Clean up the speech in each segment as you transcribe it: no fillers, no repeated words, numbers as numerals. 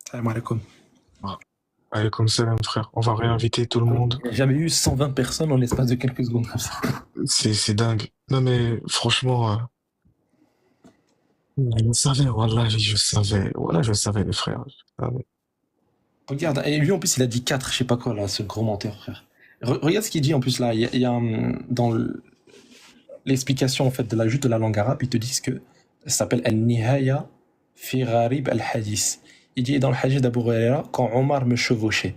Salam alaikum. Allez, comme ça, frère. On va réinviter tout le monde. Il n'y a jamais eu 120 personnes en l'espace de quelques secondes. C'est dingue. Non, mais franchement, je savais, wallah, je savais. Voilà, je savais, les frères. Regarde, et lui en plus il a dit 4, je sais pas quoi là, ce gros menteur, frère. Regarde ce qu'il dit en plus là, il y a dans l'explication en fait de la juste de la langue arabe, ils te disent que ça s'appelle Al-Nihaya fi Gharib al-Hadith. Il dit dans le hadith d'Abu Huraira, quand Omar me chevauchait,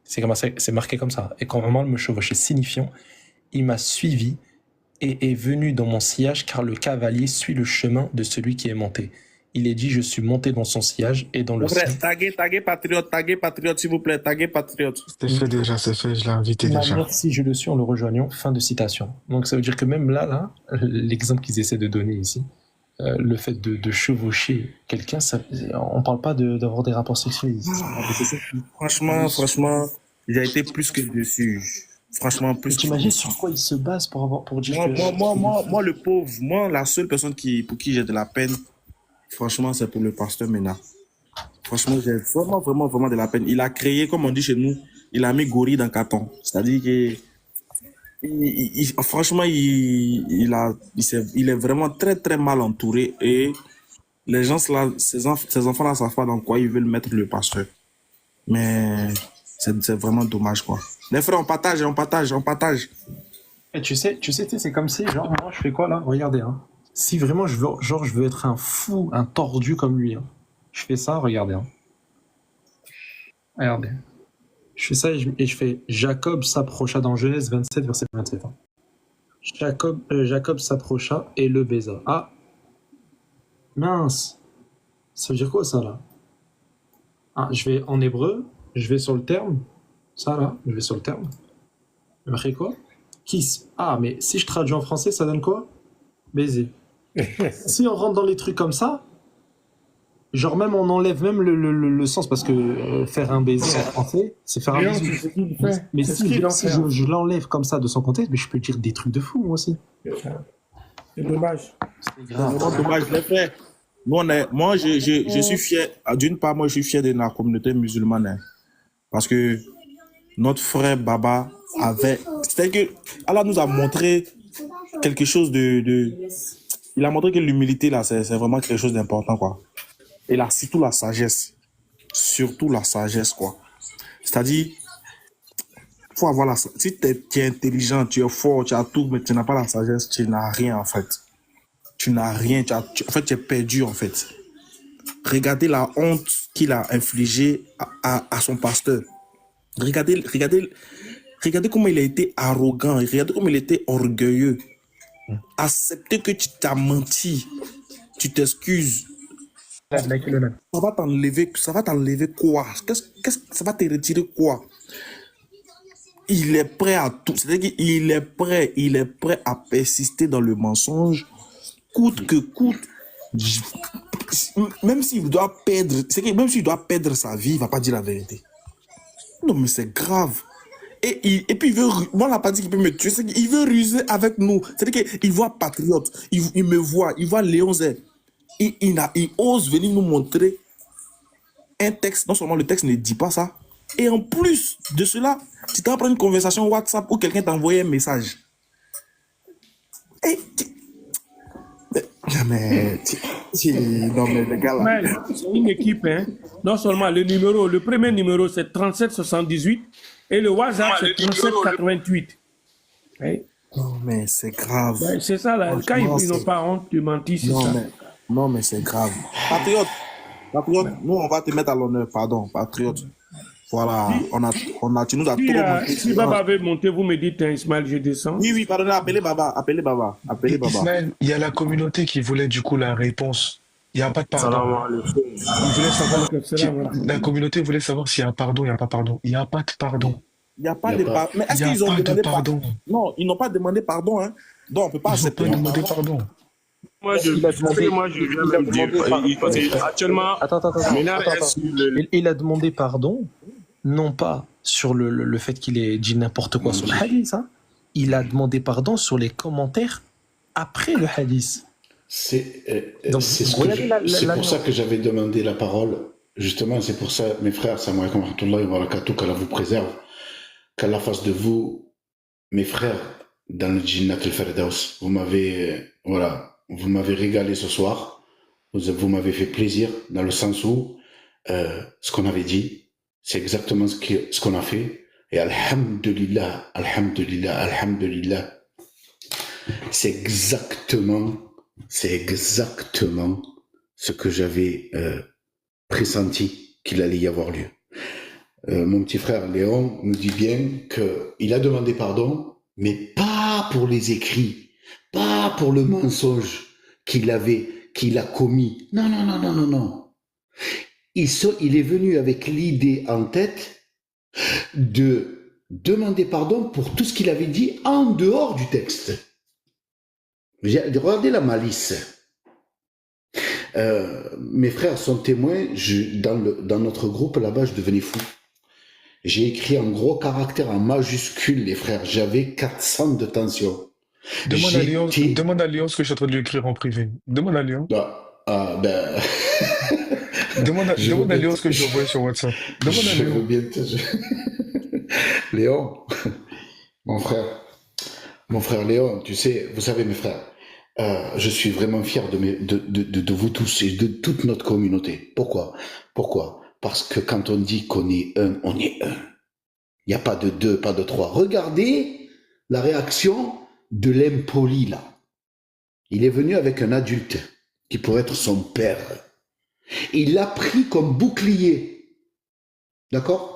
c'est marqué comme ça, et quand Omar me chevauchait, signifiant, il m'a suivi et est venu dans mon sillage car le cavalier suit le chemin de celui qui est monté. Il est dit, je suis monté dans son sillage et dans le sien. Taguez patriote, s'il vous plaît, taguez patriote. C'est fait déjà, c'est fait, je l'ai invité déjà. Merci, je le suis en le rejoignant. Fin de citation. Donc ça veut dire que même là, l'exemple qu'ils essaient de donner ici, le fait de chevaucher quelqu'un, on parle pas d'avoir des rapports sexuels ici. Franchement, j'ai été plus que dessus. Franchement, plus. T'imagines sur quoi il se base pour dire moi, le pauvre, moi, la seule personne pour qui j'ai de la peine, franchement, c'est pour le pasteur Mena. Franchement, j'ai vraiment de la peine. Il a créé, comme on dit chez nous, il a mis gorille dans carton. C'est-à-dire que, franchement, il est vraiment très, très mal entouré et les gens là, ces enfants-là savent pas dans quoi ils veulent mettre le pasteur. Mais c'est vraiment dommage, quoi. Les frères, on partage. Et tu sais, c'est comme si, genre, moi, je fais quoi là? Regardez, hein. Si vraiment je veux être un fou, un tordu comme lui, hein, je fais ça, regardez. Hein. Regardez. Je fais ça et je fais Jacob s'approcha dans Genèse 27, verset 27. Hein. Jacob s'approcha et le baisa. Ah, mince. Ça veut dire quoi ça là? Ah, je vais en hébreu, je vais sur le terme. Ça là, je vais sur le terme. Il marqué quoi? Kiss. Ah, mais si je traduis en français, ça donne quoi? Baiser. Si on rentre dans les trucs comme ça, genre même on enlève même le sens parce que faire un baiser en français, c'est faire un bisou. Mais si je l'enlève comme ça de son contexte, mais je peux dire des trucs de fou moi aussi. C'est dommage. C'est vraiment dommage, les frères. Moi, je suis fier. D'une part, moi, je suis fier de la communauté musulmane. Hein, parce que notre frère Baba avait... C'est-à-dire que Allah nous a montré quelque chose il a montré que l'humilité, là, c'est vraiment quelque chose d'important, quoi. Et là, surtout la sagesse. Surtout la sagesse, quoi. C'est-à-dire, faut avoir la... Si tu es intelligent, tu es fort, tu as tout, mais tu n'as pas la sagesse, tu n'as rien, en fait. Tu n'as rien. En fait, tu es perdu, en fait. Regardez la honte qu'il a infligée à son pasteur. Regardez comment il a été arrogant. Regardez comment il était orgueilleux. Accepter que tu t'as menti. Tu t'excuses. Ça va t'enlever quoi? Ça va te retirer quoi? Il est prêt à tout. C'est-à-dire qu'il est prêt à persister dans le mensonge, coûte que coûte. Même s'il doit perdre sa vie, il va pas dire la vérité. Non, mais c'est grave. Et puis, moi, on n'a pas dit qu'il peut me tuer, c'est qu'il veut ruser avec nous. C'est-à-dire qu'il voit Patriote, il me voit, il voit Léon Z. Il ose venir nous montrer un texte. Non seulement le texte ne dit pas ça, et en plus de cela, tu t'as pris une conversation WhatsApp où quelqu'un t'a envoyé un message. Et... Non, mais les gars là... C'est une équipe, hein. Non seulement le premier numéro c'est 3778 et le WhatsApp c'est 3788. Hein? Non, mais c'est grave. Ben, c'est ça là, quand ils n'ont pas honte de mentir, c'est ça. Non, mais c'est grave. Patriote, nous on va te mettre à l'honneur, pardon, Patriote. Voilà, tu nous as trop monté. Si Baba veut monter, vous me dites, hein, Ismaël, je descends. Oui, pardonnez, appelez Baba. Ismaël, il y a la communauté qui voulait du coup la réponse. Il n'y a pas de pardon. Il voulait savoir, la communauté voulait savoir s'il y a un pardon, il n'y a pas pardon. Il n'y a pas de pardon. Il n'y a pas de pardon. Mais est-ce qu'ils ont demandé pardon? Non, ils n'ont pas demandé pardon. Hein. Donc on ne peut pas accepter. Ils n'ont pas demandé pardon. Moi, je viens de dire. Actuellement, il a demandé pardon, non pas sur le fait qu'il ait dit n'importe quoi sur le hadith, hein. Il a demandé pardon sur les commentaires après le hadith. C'est pour ça que j'avais demandé la parole justement, c'est pour ça, mes frères, salam alaikum wa rahmatullahi wa barakatuh, qu'Allah vous préserve, qu'Allah fasse de vous, mes frères, dans le Jinnat al-Firdaus. Vous m'avez régalé ce soir. Vous m'avez fait plaisir, dans le sens où ce qu'on avait dit, c'est exactement ce qu'on a fait. Et alhamdulillah, alhamdulillah, alhamdulillah. C'est exactement ce que j'avais pressenti qu'il allait y avoir lieu. Mon petit frère Léon nous dit bien qu'il a demandé pardon, mais pas pour les écrits, pas pour le mensonge qu'il a commis. Non, non, non, non, non, non. Il est venu avec l'idée en tête de demander pardon pour tout ce qu'il avait dit en dehors du texte. Regardez la malice. Mes frères sont témoins, dans notre groupe là-bas, je devenais fou. J'ai écrit en gros caractère, en majuscule, les frères. J'avais 400 de tension. Demande à Léon ce que je suis en train de lui écrire en privé. Demande à Léon. Ben... demande à Léon ce que je lui envoie sur WhatsApp. Demande à Léon. Léon, mon frère Léon, tu sais, vous savez mes frères, je suis vraiment fier de vous tous et de toute notre communauté. Pourquoi? Parce que quand on dit qu'on est un, on est un. Il n'y a pas de deux, pas de trois. Regardez la réaction de l'impoli là. Il est venu avec un adulte qui pourrait être son père. Il l'a pris comme bouclier. D'accord?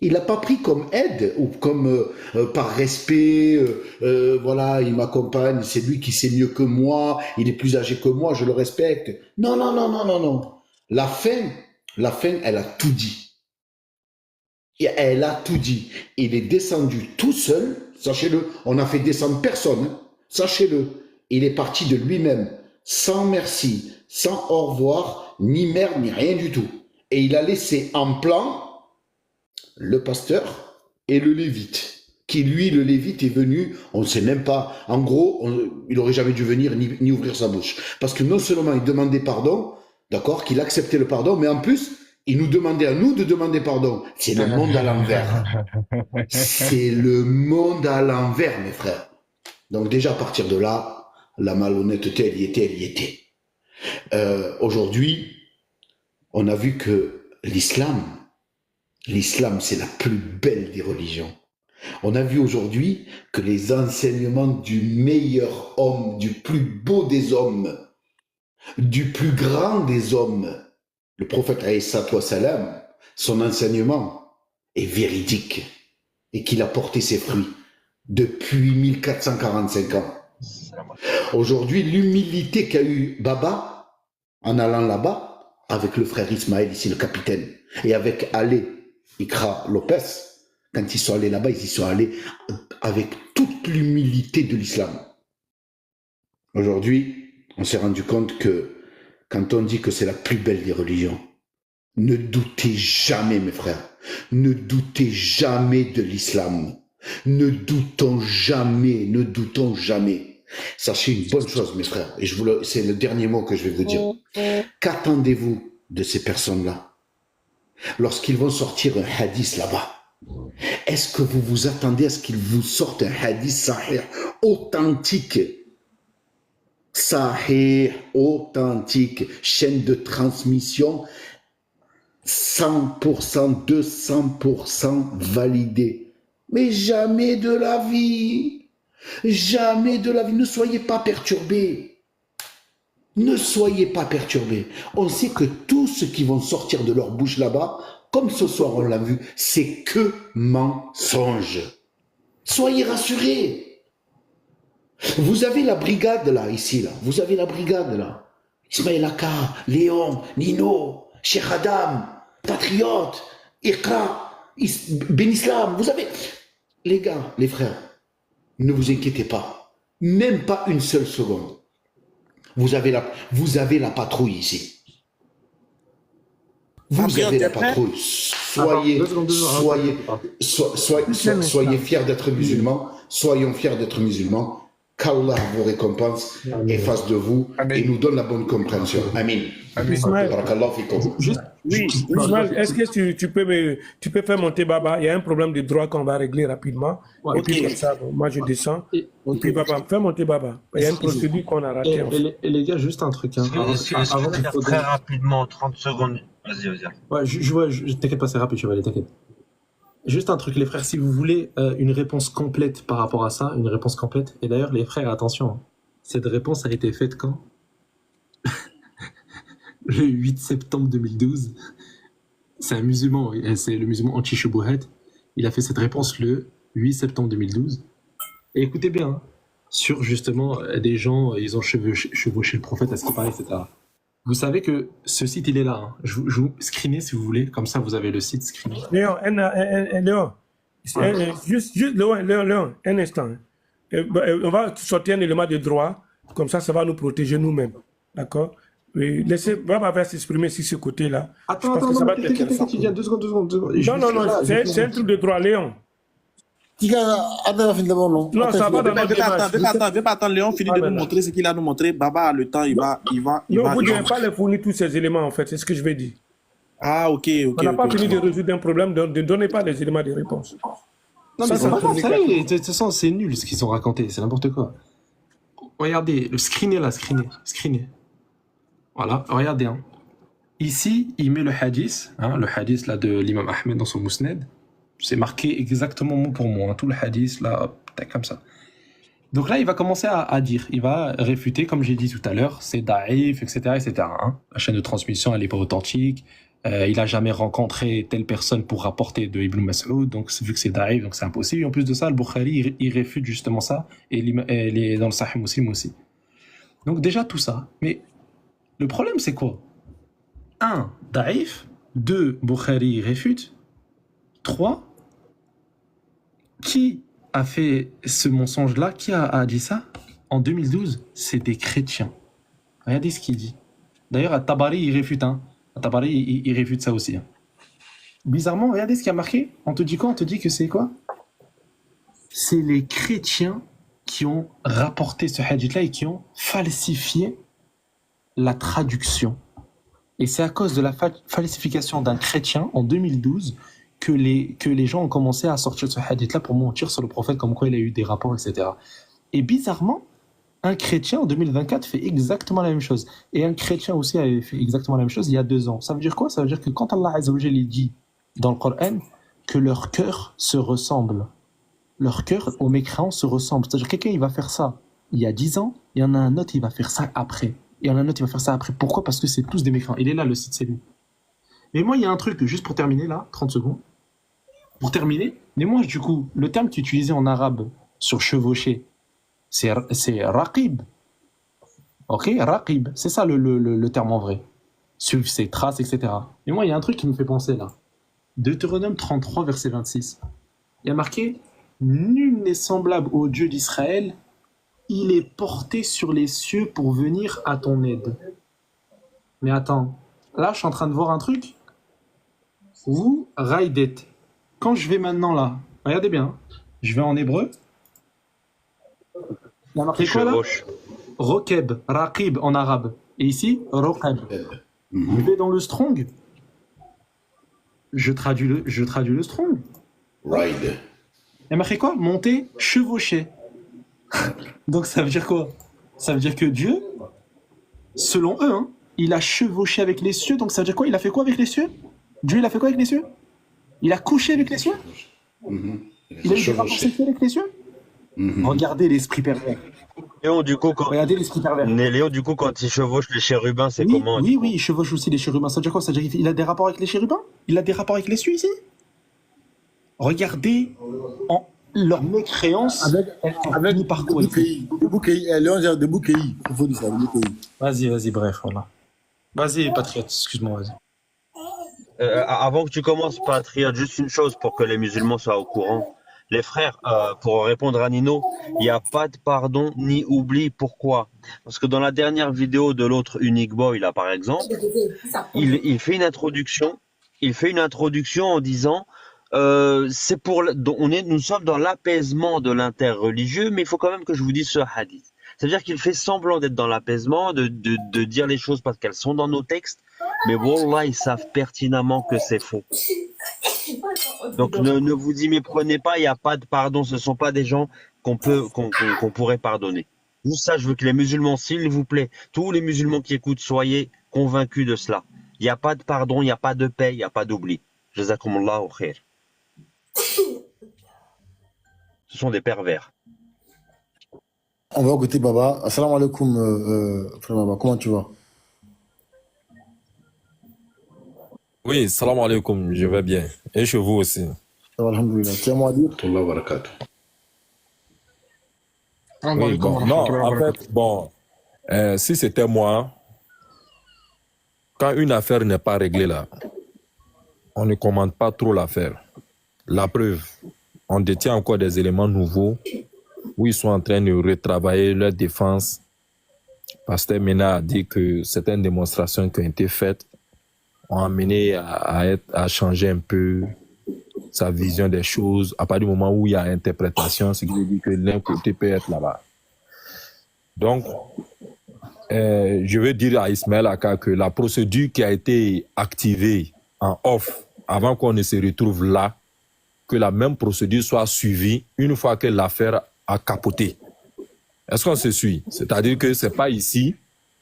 Il l'a pas pris comme aide ou comme par respect, voilà, il m'accompagne, c'est lui qui sait mieux que moi, il est plus âgé que moi, je le respecte. Non, non, non, non, non, non. La fin, elle a tout dit. Elle a tout dit. Il est descendu tout seul, sachez-le, on n'a fait descendre personne, hein, sachez-le. Il est parti de lui-même, sans merci, sans au revoir, ni merde, ni rien du tout. Et il a laissé en plan le pasteur et le lévite, qui lui, le lévite, est venu, on ne sait même pas, en gros, il n'aurait jamais dû venir ni ouvrir sa bouche. Parce que non seulement il demandait pardon, d'accord, qu'il acceptait le pardon, mais en plus, il nous demandait à nous de demander pardon. C'est le monde à l'envers. C'est le monde à l'envers, mes frères. Donc déjà, à partir de là, la malhonnêteté, elle y était. Aujourd'hui, on a vu que l'islam, c'est la plus belle des religions. On a vu aujourd'hui que les enseignements du meilleur homme, du plus beau des hommes, du plus grand des hommes, le prophète alayhi salam, son enseignement est véridique et qu'il a porté ses fruits depuis 1445 ans. Aujourd'hui, l'humilité qu'a eu Baba en allant là-bas avec le frère Ismaël, ici le capitaine, et avec Ali Ikra Lopez, quand ils sont allés là-bas, ils y sont allés avec toute l'humilité de l'islam. Aujourd'hui, on s'est rendu compte que quand on dit que c'est la plus belle des religions, ne doutez jamais, mes frères, ne doutez jamais de l'islam. Ne doutons jamais, ne doutons jamais. Sachez une bonne chose, mes frères, et c'est le dernier mot que je vais vous dire. Qu'attendez-vous de ces personnes-là lorsqu'ils vont sortir un hadith là-bas? Est-ce que vous vous attendez à ce qu'ils vous sortent un hadith sahih, authentique? Sahih, authentique, chaîne de transmission 100%, 200% validée. Mais jamais de la vie, jamais de la vie, ne soyez pas perturbés. Ne soyez pas perturbés. On sait que tout ce qui vont sortir de leur bouche là-bas, comme ce soir on l'a vu, c'est que mensonge. Soyez rassurés. Vous avez la brigade là, ici, là. Vous avez la brigade là. Ismaël Aka, Léon, Nino, Cheikh Adam, Patriote, Iqra, Ben Islam. Vous avez... Les gars, les frères, ne vous inquiétez pas. Même pas une seule seconde. Vous avez la patrouille ici. Vous avez la patrouille. Soyez fiers d'être musulmans. Soyons fiers d'être musulmans. qu'Allah vous récompense et fasse de vous et nous donne la bonne compréhension. Amin. Ismaël, Barakallahu fikum. oui, Ismaël, est-ce que tu peux faire monter Baba? Il y a un problème de droit qu'on va régler rapidement. Ouais, et puis ok. comme ça, bon, moi je descends. Et, Et puis Baba, fais monter Baba. Il y a une procédure qu'on a ratée. en fait. et les gars, juste un truc. Hein, Est-ce que avant je peux dire très rapidement, 30 secondes. Vas-y. Ouais, t'inquiète pas, c'est rapide, Chevalier, t'inquiète. Juste un truc, les frères, si vous voulez une réponse complète par rapport à ça, une réponse complète. Et d'ailleurs, les frères, attention, hein, cette réponse a été faite quand? Le 8 septembre 2012. C'est un musulman, c'est le musulman anti-Shubuhat. Il a fait cette réponse le 8 septembre 2012. Et écoutez bien, hein, sur justement des gens, ils ont chevauché le prophète à ce qu'il paraît, etc. Vous savez que ce site, il est là. Hein. Je vous screenez si vous voulez, comme ça vous avez le site screené. Léon, Léon, juste Léon, un instant. On va sortir un élément de droit, comme ça va nous protéger nous-mêmes. D'accord? Laissez Baba s'exprimer sur ce côté-là. Attends, t'inquiète, tu viens 2 secondes. Non, c'est un truc de droit, Léon. Non, ça va dans notre démarche. Viens pas attendre, Léon finit de nous montrer ce qu'il a nous montré. Baba a le temps, il va. Non, vous ne devez pas les fournir tous ces éléments, en fait, c'est ce que je vais dire. Ah, ok. On n'a pas fini de résoudre un problème, donc ne donnez pas les éléments de réponse. Non, mais ça va pas, de toute façon, c'est nul ce qu'ils ont raconté, c'est n'importe quoi. Regardez, le screener là, screener. Voilà, regardez. Hein. Ici, il met le hadith là de l'imam Ahmed dans son Mousned. C'est marqué exactement mot pour mot, hein, tout le hadith là, hop, comme ça. Donc là, il va commencer à dire, il va réfuter, comme j'ai dit tout à l'heure, c'est daïf, etc. Hein. La chaîne de transmission, elle n'est pas authentique. Il n'a jamais rencontré telle personne pour rapporter de Ibn Mas'ud, donc vu que c'est daïf, donc c'est impossible. Et en plus de ça, le Bukhari, il réfute justement ça, et il dans le Sahih Muslim aussi. Donc déjà tout ça. Mais le problème, c'est quoi? 1. Daïf. 2. Bukhari réfute. 3. Qui a fait ce mensonge-là? Qui a dit ça? En 2012, c'est des chrétiens. Regardez ce qu'il dit. D'ailleurs, à Tabari, il réfute. Hein. À Tabari, il réfute ça aussi. Hein. Bizarrement, regardez ce qu'il y a marqué. On te dit quoi? On te dit que c'est quoi? C'est les chrétiens qui ont rapporté ce hadith-là et qui ont falsifié la traduction. Et c'est à cause de la falsification d'un chrétien en 2012 que les gens ont commencé à sortir ce hadith-là pour mentir sur le prophète, comme quoi il a eu des rapports, etc. Et bizarrement, un chrétien en 2024 fait exactement la même chose. Et un chrétien aussi avait fait exactement la même chose il y a 2 ans. Ça veut dire quoi? Ça veut dire que quand Allah Azza wa Jalla dit dans le Coran que leur cœur se ressemble, leur cœur aux mécréants se ressemble. C'est-à-dire que quelqu'un il va faire ça il y a 10 ans, il y en a un autre il va faire ça après. Et il y en a un autre il va faire ça après. Pourquoi? Parce que c'est tous des mécréants. Il est là, le site, c'est lui. Mais moi, il y a un truc, juste pour terminer là, 30 secondes. Pour terminer, mais moi, du coup, le terme qui est utilisé en arabe sur chevaucher, c'est raqib. Ok, raqib, c'est ça le terme en vrai. Suivre ses traces, etc. Et moi, il y a un truc qui me fait penser là. Deutéronome 33, verset 26. Il y a marqué « Nul n'est semblable au Dieu d'Israël, il est porté sur les cieux pour venir à ton aide. » Mais attends, là, je suis en train de voir un truc. Ou raidet. Quand je vais maintenant là, regardez bien, je vais en hébreu. Il y a marqué quoi là? Rokeb, raqib en arabe. Et ici, rokeb. Je vais dans le strong. Je traduis le strong. Ride. Il y a marqué quoi? Monter, chevaucher. Donc ça veut dire quoi? Ça veut dire que Dieu, selon eux, hein, il a chevauché avec les cieux. Donc ça veut dire quoi? Il a fait quoi avec les cieux? Dieu, il a fait quoi avec les cieux? Il a couché avec les cieux? Il a eu des rapports sexuels avec les cieux? Regardez l'esprit pervers. Léon, du coup, Regardez l'esprit pervers. Léon, du coup, quand il chevauche les chérubins, c'est comment? Oui, il chevauche aussi les chérubins. Ça veut dire quoi? Ça veut dire qu'il a des rapports avec les chérubins? Il a des rapports avec les cieux ici? Regardez leur mécréance. Avec par quoi? Léon, de bouquet. Il faut dire ça, de bouquet. Vas-y, bref, voilà. Vas-y, Patriote, excuse-moi, vas-y. Avant que tu commences, Patriote, juste une chose pour que les musulmans soient au courant. Les frères, pour répondre à Nino, il n'y a pas de pardon ni oubli. Pourquoi? Parce que dans la dernière vidéo de l'autre Unique Boy, là, par exemple, il fait une introduction. Il fait une introduction en disant c'est pour, nous sommes dans l'apaisement de l'interreligieux, mais il faut quand même que je vous dise ce hadith. C'est-à-dire qu'il fait semblant d'être dans l'apaisement, de dire les choses parce qu'elles sont dans nos textes, mais wallah, ils savent pertinemment que c'est faux. Donc ne vous y méprenez pas, il n'y a pas de pardon, ce ne sont pas des gens qu'on pourrait pardonner. Juste ça, je veux que les musulmans, s'il vous plaît, tous les musulmans qui écoutent, soyez convaincus de cela. Il n'y a pas de pardon, il n'y a pas de paix, il n'y a pas d'oubli. Jazakumullahu khair. Ce sont des pervers. On va écouter Baba. Assalamu alaikum, frère Baba. Comment tu vas? Oui, salam alaikum, je vais bien. Et chez vous aussi. Ça va, alhamdoulilah. Tu as moi à dire? Allah barakatuh. Oui, bon, non, en fait, bon, si c'était moi, quand une affaire n'est pas réglée là, on ne commande pas trop l'affaire. La preuve, on détient encore des éléments nouveaux où ils sont en train de retravailler leur défense. Pasteur Mena a dit que certaines démonstrations qui ont été faites ont amené à changer un peu sa vision des choses. À partir du moment où il y a interprétation, c'est qui veut dire que l'un côté peut être là-bas. Donc, je veux dire à Ismaël Aka que la procédure qui a été activée en off, avant qu'on ne se retrouve là, que la même procédure soit suivie une fois que l'affaire a capoté. Est-ce qu'on se suit? C'est-à-dire que ce n'est pas ici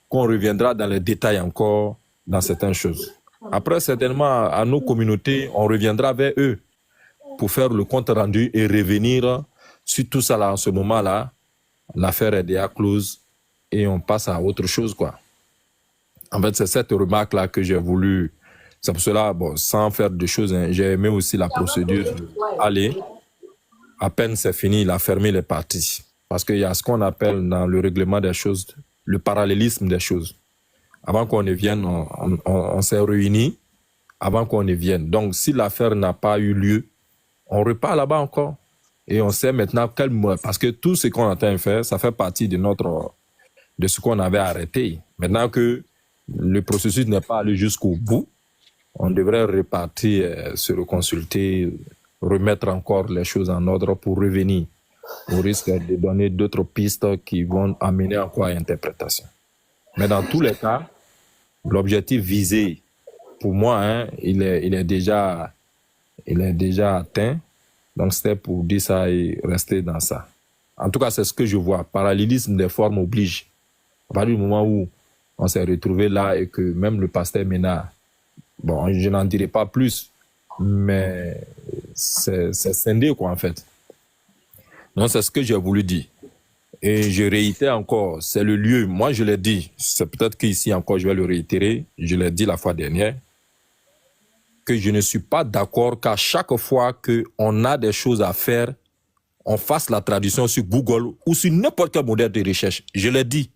qu'on reviendra dans les détails encore dans certaines choses. Après, certainement, à nos communautés, on reviendra vers eux pour faire le compte rendu et revenir sur tout ça là, en ce moment-là. L'affaire est déjà close et on passe à autre chose, quoi. En fait, c'est cette remarque-là que j'ai voulu. C'est pour cela, bon, sans faire de choses, hein, j'ai aimé aussi la procédure. Allez, à peine c'est fini, il a fermé les parties. Parce qu'il y a ce qu'on appelle dans le règlement des choses, le parallélisme des choses. Avant qu'on ne vienne, on s'est réunis avant qu'on ne vienne. Donc, si l'affaire n'a pas eu lieu, on repart là-bas encore. Et on sait maintenant quel mois. Parce que tout ce qu'on est en train de faire, ça fait partie de ce qu'on avait arrêté. Maintenant que le processus n'est pas allé jusqu'au bout, on devrait repartir, se reconsulter, remettre encore les choses en ordre pour revenir. On risque de donner d'autres pistes qui vont amener encore à interprétation. Mais dans tous les cas, l'objectif visé, pour moi, hein, il est déjà atteint. Donc, c'était pour dire ça et rester dans ça. En tout cas, c'est ce que je vois. Parallélisme des formes oblige. À partir du moment où on s'est retrouvé là et que même le pasteur Mena, bon, je n'en dirai pas plus, mais c'est scindé, quoi, en fait. Donc, c'est ce que j'ai voulu dire. Et je réitère encore, c'est le lieu. Moi, je l'ai dit. C'est peut-être qu'ici encore, je vais le réitérer. Je l'ai dit la fois dernière. Que je ne suis pas d'accord qu'à chaque fois qu'on a des choses à faire, on fasse la traduction sur Google ou sur n'importe quel modèle de recherche. Je l'ai dit.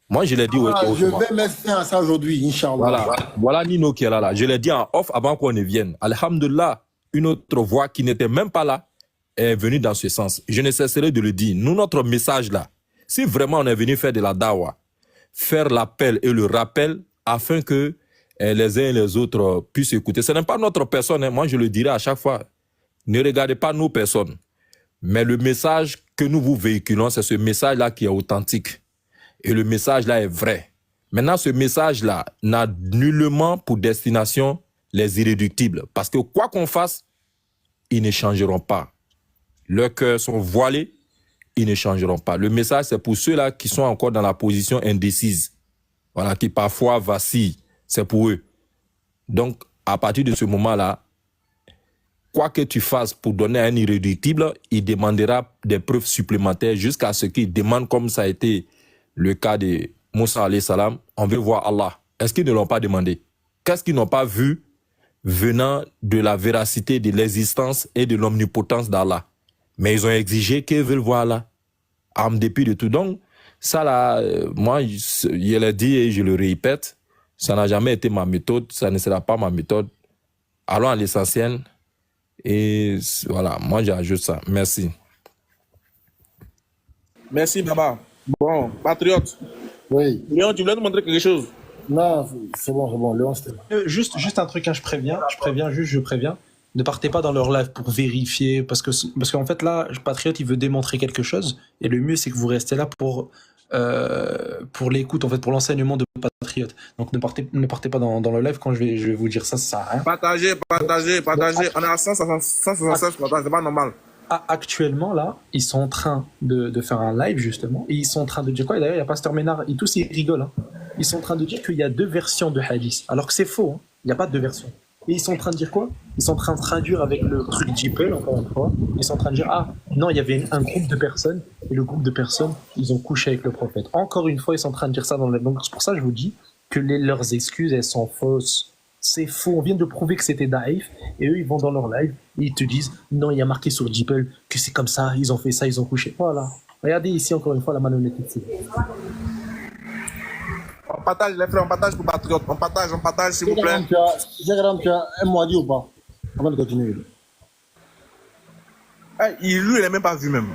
Moi, je l'ai dit. Ah, je vais mettre fin à ça aujourd'hui, Inch'Allah. Voilà Nino qui est là. Je l'ai dit en off avant qu'on ne vienne. Alhamdulillah, une autre voix qui n'était même pas là est venue dans ce sens. Je ne cesserai de le dire. Nous, notre message là, si vraiment on est venu faire de la dawa, faire l'appel et le rappel afin que les uns et les autres puissent écouter. Ce n'est pas notre personne, hein. Moi je le dirai à chaque fois. Ne regardez pas nos personnes. Mais le message que nous vous véhiculons, c'est ce message-là qui est authentique. Et le message-là est vrai. Maintenant, ce message-là n'a nullement pour destination les irréductibles. Parce que quoi qu'on fasse, ils ne changeront pas. Leurs cœurs sont voilés, ils ne changeront pas. Le message, c'est pour ceux-là qui sont encore dans la position indécise. Voilà, qui parfois vacillent. C'est pour eux. Donc, à partir de ce moment-là, quoi que tu fasses pour donner à un irréductible, il demandera des preuves supplémentaires jusqu'à ce qu'il demande, comme ça a été le cas de Moussa alayhi salam, on veut voir Allah. Est-ce qu'ils ne l'ont pas demandé? Qu'est-ce qu'ils n'ont pas vu venant de la véracité de l'existence et de l'omnipotence d'Allah? Mais ils ont exigé qu'ils veulent voir Allah, en dépit de tout. Donc, ça là, moi, je l'ai dit et je le répète, ça n'a jamais été ma méthode, ça ne sera pas ma méthode. Allons à l'essentiel. Et voilà, moi j'ajoute ça. Merci. Merci, Baba. Bon, patriote. Oui. Léon, tu voulais nous montrer quelque chose? Non, c'est bon, Léon, c'était là. Juste un truc, hein, je préviens. Ne partez pas dans leur live pour vérifier, parce qu'en fait là, Patriote, il veut démontrer quelque chose, et le mieux c'est que vous restez là pour l'écoute, en fait, pour l'enseignement de Patriote. Donc ne partez pas dans le live quand je vais vous dire ça, ça sert à rien. Partagez. On est à 176 partages, c'est pas normal. Actuellement, là, ils sont en train de faire un live, justement, et ils sont en train de dire quoi? Et d'ailleurs, il y a Pasteur Ménard, et tous, ils rigolent. Hein. Ils sont en train de dire qu'il y a 2 versions de hadith, alors que c'est faux, hein. Il n'y a pas de 2 versions. Et ils sont en train de dire quoi? Ils sont en train de traduire avec le truc DeepL, encore une fois. Ils sont en train de dire, ah, non, il y avait un groupe de personnes, et le groupe de personnes, ils ont couché avec le prophète. Encore une fois, ils sont en train de dire ça dans le... Donc, c'est pour ça que je vous dis que leurs excuses, elles sont fausses. C'est faux, on vient de prouver que c'était Daïf, et eux, ils vont dans leur live, et ils te disent, non, il y a marqué sur DeepL que c'est comme ça, ils ont fait ça, ils ont couché. Voilà. Regardez ici, encore une fois, la malhonnêteté. On partage les frères, on partage pour Patriote. On partage, s'il vous plaît. Tu as un mot à dire ou pas? Avant de continuer. Lui, il n'est même pas vu même.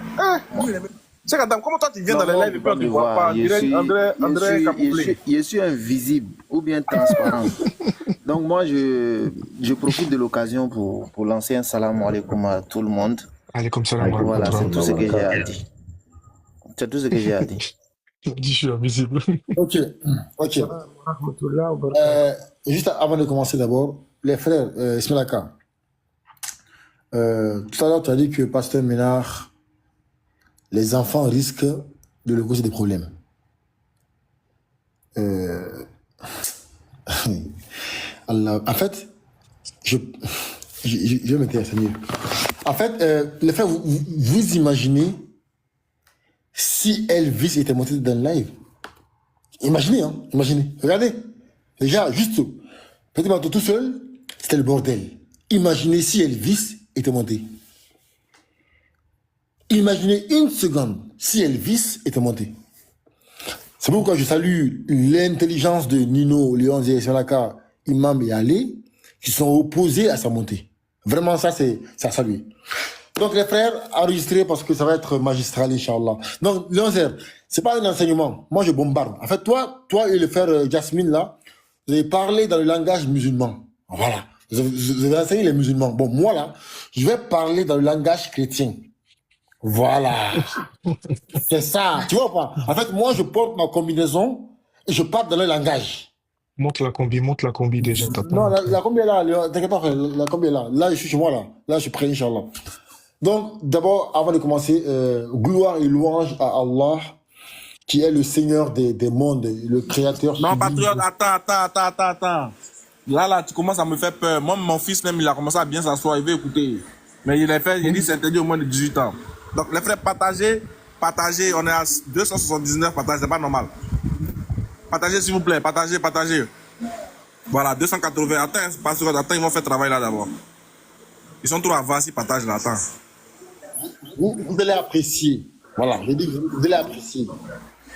C'est Adam, comment toi tu viens dans les lives et puis on ne te voit pas? André Capouflé. Je suis invisible ou bien transparent. Donc moi, je profite de l'occasion pour lancer un salam alaikum à tout le monde. Allez, comme ça, là, voilà, c'est tout ce que j'ai à dire. C'est tout ce que j'ai à dire. Je suis invisible. Ok. Juste avant de commencer d'abord, les frères, Ismailaka, tout à l'heure, tu as dit que Pasteur Ménard, les enfants risquent de lui causer des problèmes. Allah, en fait, je vais me taire, c'est mieux. En fait, les frères, vous imaginez si Elvis était monté dans le live. Imaginez, hein, imaginez. Regardez. Déjà, juste, petit bateau tout seul, c'était le bordel. Imaginez si Elvis était monté. Imaginez une seconde si Elvis était monté. C'est pourquoi je salue l'intelligence de Nino, Léon, Zésanaka, Imam et Ali, qui sont opposés à sa montée. Vraiment, ça, c'est à saluer. Donc, les frères, enregistrez parce que ça va être magistral, Inch'Allah. Donc, Léon Zér, c'est pas un enseignement. Moi, je bombarde. En fait, toi et le frère Jasmine, là, vous avez parlé dans le langage musulman. Voilà. Vous avez enseigné les musulmans. Bon, moi, là, je vais parler dans le langage chrétien. Voilà. C'est ça. Tu vois pas? En fait, moi, je porte ma combinaison et je parle dans le langage. Monte la combi déjà. Non, la combi est là. T'inquiète pas, frère. La combi est là. Là, je suis chez moi, là. Là, je suis prêt, Inch'Allah. Donc, d'abord, avant de commencer, gloire et louange à Allah, qui est le Seigneur des mondes, le Créateur. Non, Patriote, attends. Là, tu commences à me faire peur. Moi, mon fils, même, il a commencé à bien s'asseoir, il veut écouter. Mais il dit c'est interdit au moins de 18 ans. Donc, les frères, partagez. On est à 279 partages, c'est pas normal. Partagez, s'il vous plaît, partagez. Voilà, 280. Attends, ils vont faire travail là d'abord. Ils sont trop avancés, partagent là, attends. Vous allez apprécier. Voilà, je dis vous allez apprécier.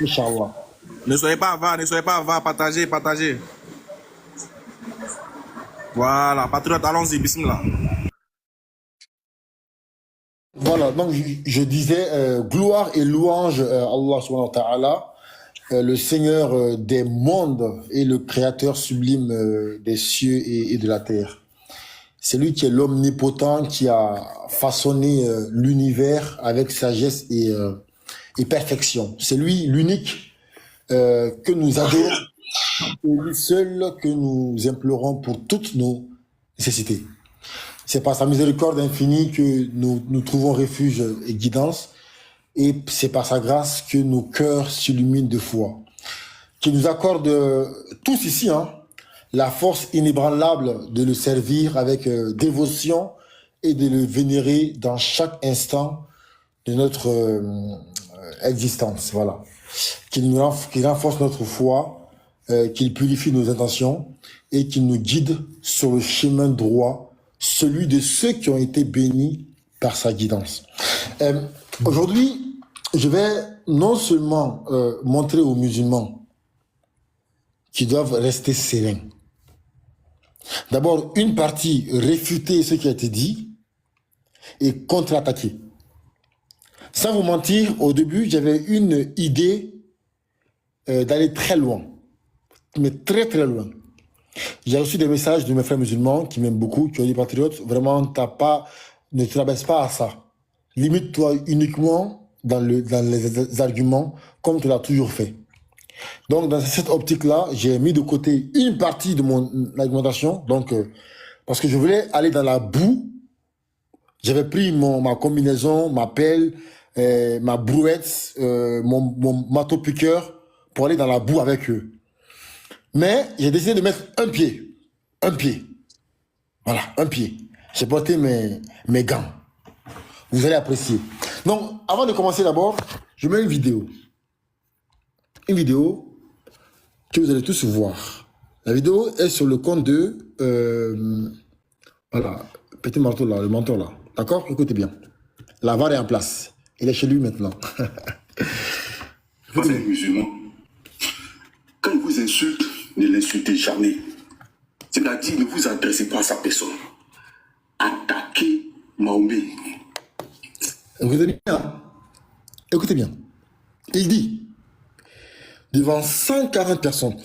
Inch'Allah. Ne soyez pas avares, partagez. Voilà, Patriote, allons-y, bismillah. Voilà, donc je disais gloire et louange à Allah subhanahu wa ta'ala, le Seigneur des mondes et le Créateur sublime des cieux et de la terre. C'est lui qui est l'omnipotent, qui a façonné l'univers avec sagesse et perfection. C'est lui l'unique que nous adorons, et lui seul que nous implorons pour toutes nos nécessités. C'est par sa miséricorde infinie que nous trouvons refuge et guidance, et c'est par sa grâce que nos cœurs s'illuminent de foi. Qui nous accorde tous ici, la force inébranlable de le servir avec dévotion et de le vénérer dans chaque instant de notre existence. Voilà. Qu'il renforce notre foi, qu'il purifie nos intentions et qu'il nous guide sur le chemin droit, celui de ceux qui ont été bénis par sa guidance. Aujourd'hui, je vais non seulement montrer aux musulmans qui doivent rester sereins. D'abord, une partie réfuter ce qui a été dit et contre-attaquer. Sans vous mentir, au début, j'avais une idée d'aller très loin, mais très très loin. J'ai reçu des messages de mes frères musulmans qui m'aiment beaucoup, qui ont dit, patriote, vraiment, ne te rabaisse pas à ça. Limite-toi uniquement dans les arguments, comme tu l'as toujours fait. Donc, dans cette optique-là, j'ai mis de côté une partie de mon argumentation, donc, parce que je voulais aller dans la boue. J'avais pris ma combinaison, ma pelle, ma brouette, mon marteau piqueur pour aller dans la boue avec eux. Mais j'ai décidé de mettre un pied. Un pied. Voilà, un pied. J'ai porté mes gants. Vous allez apprécier. Donc, avant de commencer d'abord, je mets une vidéo. Une vidéo que vous allez tous voir. La vidéo est sur le compte de... voilà, petit marteau là, le menton là. D'accord? Écoutez bien. La VAR est en place. Il est chez lui maintenant. Vous êtes musulman. Quand il vous insulte, ne l'insultez jamais. C'est-à-dire, ne vous adressez pas à sa personne. Attaquez Mahomet. Écoutez bien. Écoutez bien. Il dit, devant 140 personnes,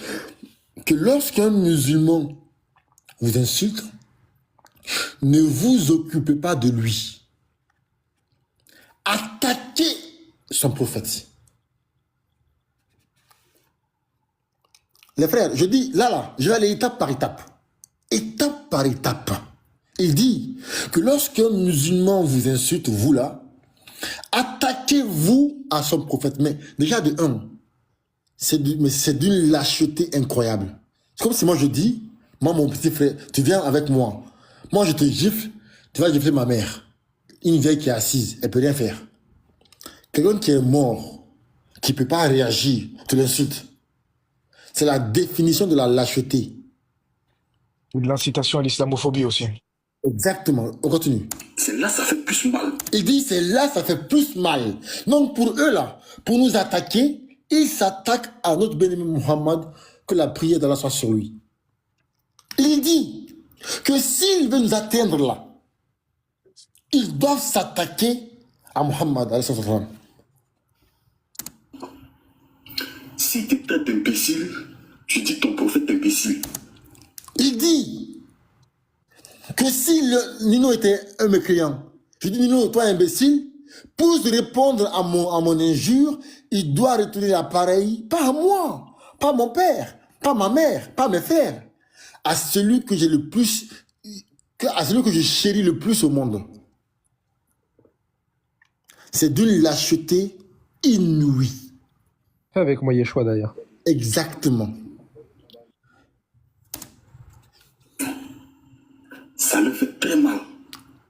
que lorsqu'un musulman vous insulte, ne vous occupez pas de lui. Attaquez son prophète. Les frères, je dis, là, je vais aller étape par étape. Étape par étape. Il dit que lorsqu'un musulman vous insulte, vous là, attaquez-vous à son prophète. Mais déjà de un, c'est d'une lâcheté incroyable. C'est comme si moi je dis, moi mon petit frère, tu viens avec moi. Moi je te gifle, tu vas gifler ma mère. Une vieille qui est assise, elle peut rien faire. Quelqu'un qui est mort, qui ne peut pas réagir, tu l'insultes. C'est la définition de la lâcheté. Ou de l'incitation à l'islamophobie aussi. Exactement. On continue. C'est là ça fait plus mal. Il dit, c'est là ça fait plus mal. Donc pour eux là, pour nous attaquer, ils s'attaquent à notre béni Muhammad, que la prière d'Allah soit sur lui. Il dit que s'ils veulent nous atteindre là, ils doivent s'attaquer à Muhammad. Si tu traites d'imbécile, tu dis ton prophète imbécile. Il dit que si Nino était un mécréant, je dis Nino, toi imbécile, pour répondre à mon injure, il doit retourner l'appareil, pas à moi, pas à mon père, pas à ma mère, pas à mes frères, à celui que j'ai le plus, à celui que je chéris le plus au monde. C'est d'une lâcheté inouïe. Avec moi Yeshua d'ailleurs. Exactement. Ça le fait très mal.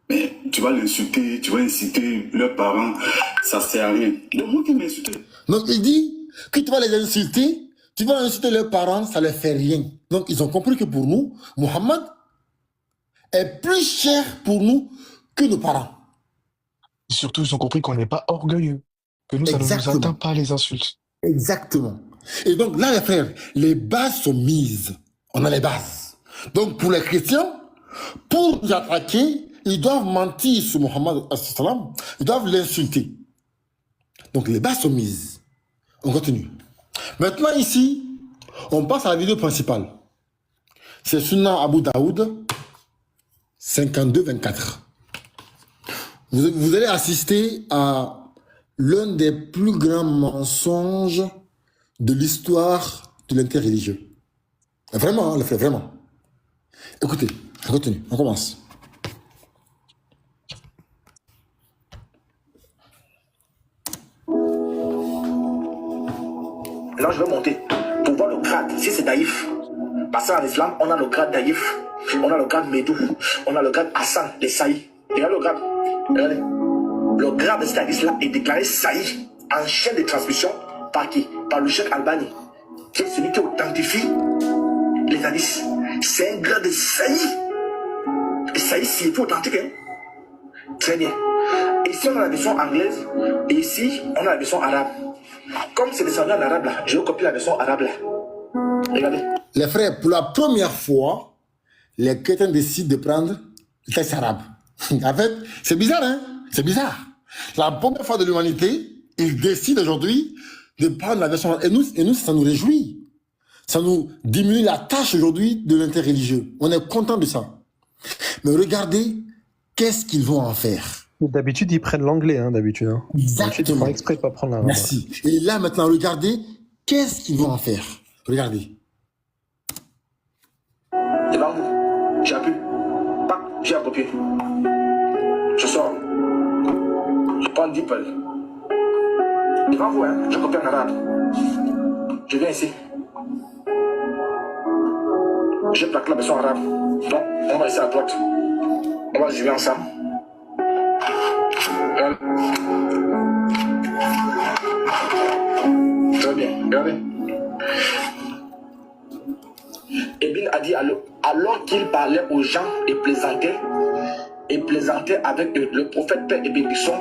Mais tu vas l'insulter, tu vas inciter leurs parents, ça sert à rien. Donc moi qui m'insulte. Donc il dit que tu vas les insulter, tu vas insulter leurs parents, ça ne leur fait rien. Donc ils ont compris que pour nous, Muhammad est plus cher pour nous que nos parents. Et surtout, ils ont compris qu'on n'est pas orgueilleux. Que nous, ça ne nous atteint pas les insultes. Exactement. Et donc là, les frères, les bases sont mises. On a les bases. Donc pour les chrétiens, pour nous attaquer, ils doivent mentir sur Muhammad, ils doivent l'insulter. Donc les bases sont mises. On continue. Maintenant ici, on passe à la vidéo principale. C'est Sunnah Abu Daoud 52-24. Vous allez assister à l'un des plus grands mensonges de l'histoire de l'interreligieux. Vraiment, hein, les frères, vraiment. Écoutez, on continue, on commence. Là, je vais monter pour voir le grade, si c'est Daïf. Parce qu'en islam, on a le grade Daïf, on a le grade Médou, on a le grade Hassan, les Saïd. Regardez le grade. Regardez. Le grade de cet hadith-là est déclaré Saïd en chaîne de transmission par qui? Par le Cheikh Albani, qui est celui qui authentifie les hadiths. C'est un grade de Saïd. Et Saïd, c'est authentique. Hein? Très bien. Ici, on a la version anglaise. Et ici, on a la version arabe. Comme c'est descendu en arabe là, je vais copier la version arabe là. Regardez. Les frères, pour la première fois, les chrétiens décident de prendre le texte arabe. En fait, c'est bizarre, hein? C'est bizarre. La première fois de l'humanité, ils décident aujourd'hui de prendre la version arabe. Et nous, ça nous réjouit. Ça nous diminue la tâche aujourd'hui de l'interreligieux. On est content de ça. Mais regardez, qu'est-ce qu'ils vont en faire? D'habitude, ils prennent l'anglais, hein, d'habitude. Hein. D'habitude, ils font exprès de pas prendre l'arabe. Merci. Et là, maintenant, regardez, qu'est-ce qu'ils vont en faire? Regardez. Devant vous, j'ai appuyé. Pac, j'ai approprié. Je sors. Je prends 10 pelles. Devant vous, hein, je copie en arabe. Je viens ici. Je plaque la version arabe. Donc, on va ici à droite. On va jouer ensemble. Très bien, regardez. Ibn a dit alors qu'il parlait aux gens et plaisantait avec eux, le prophète Père et bénédiction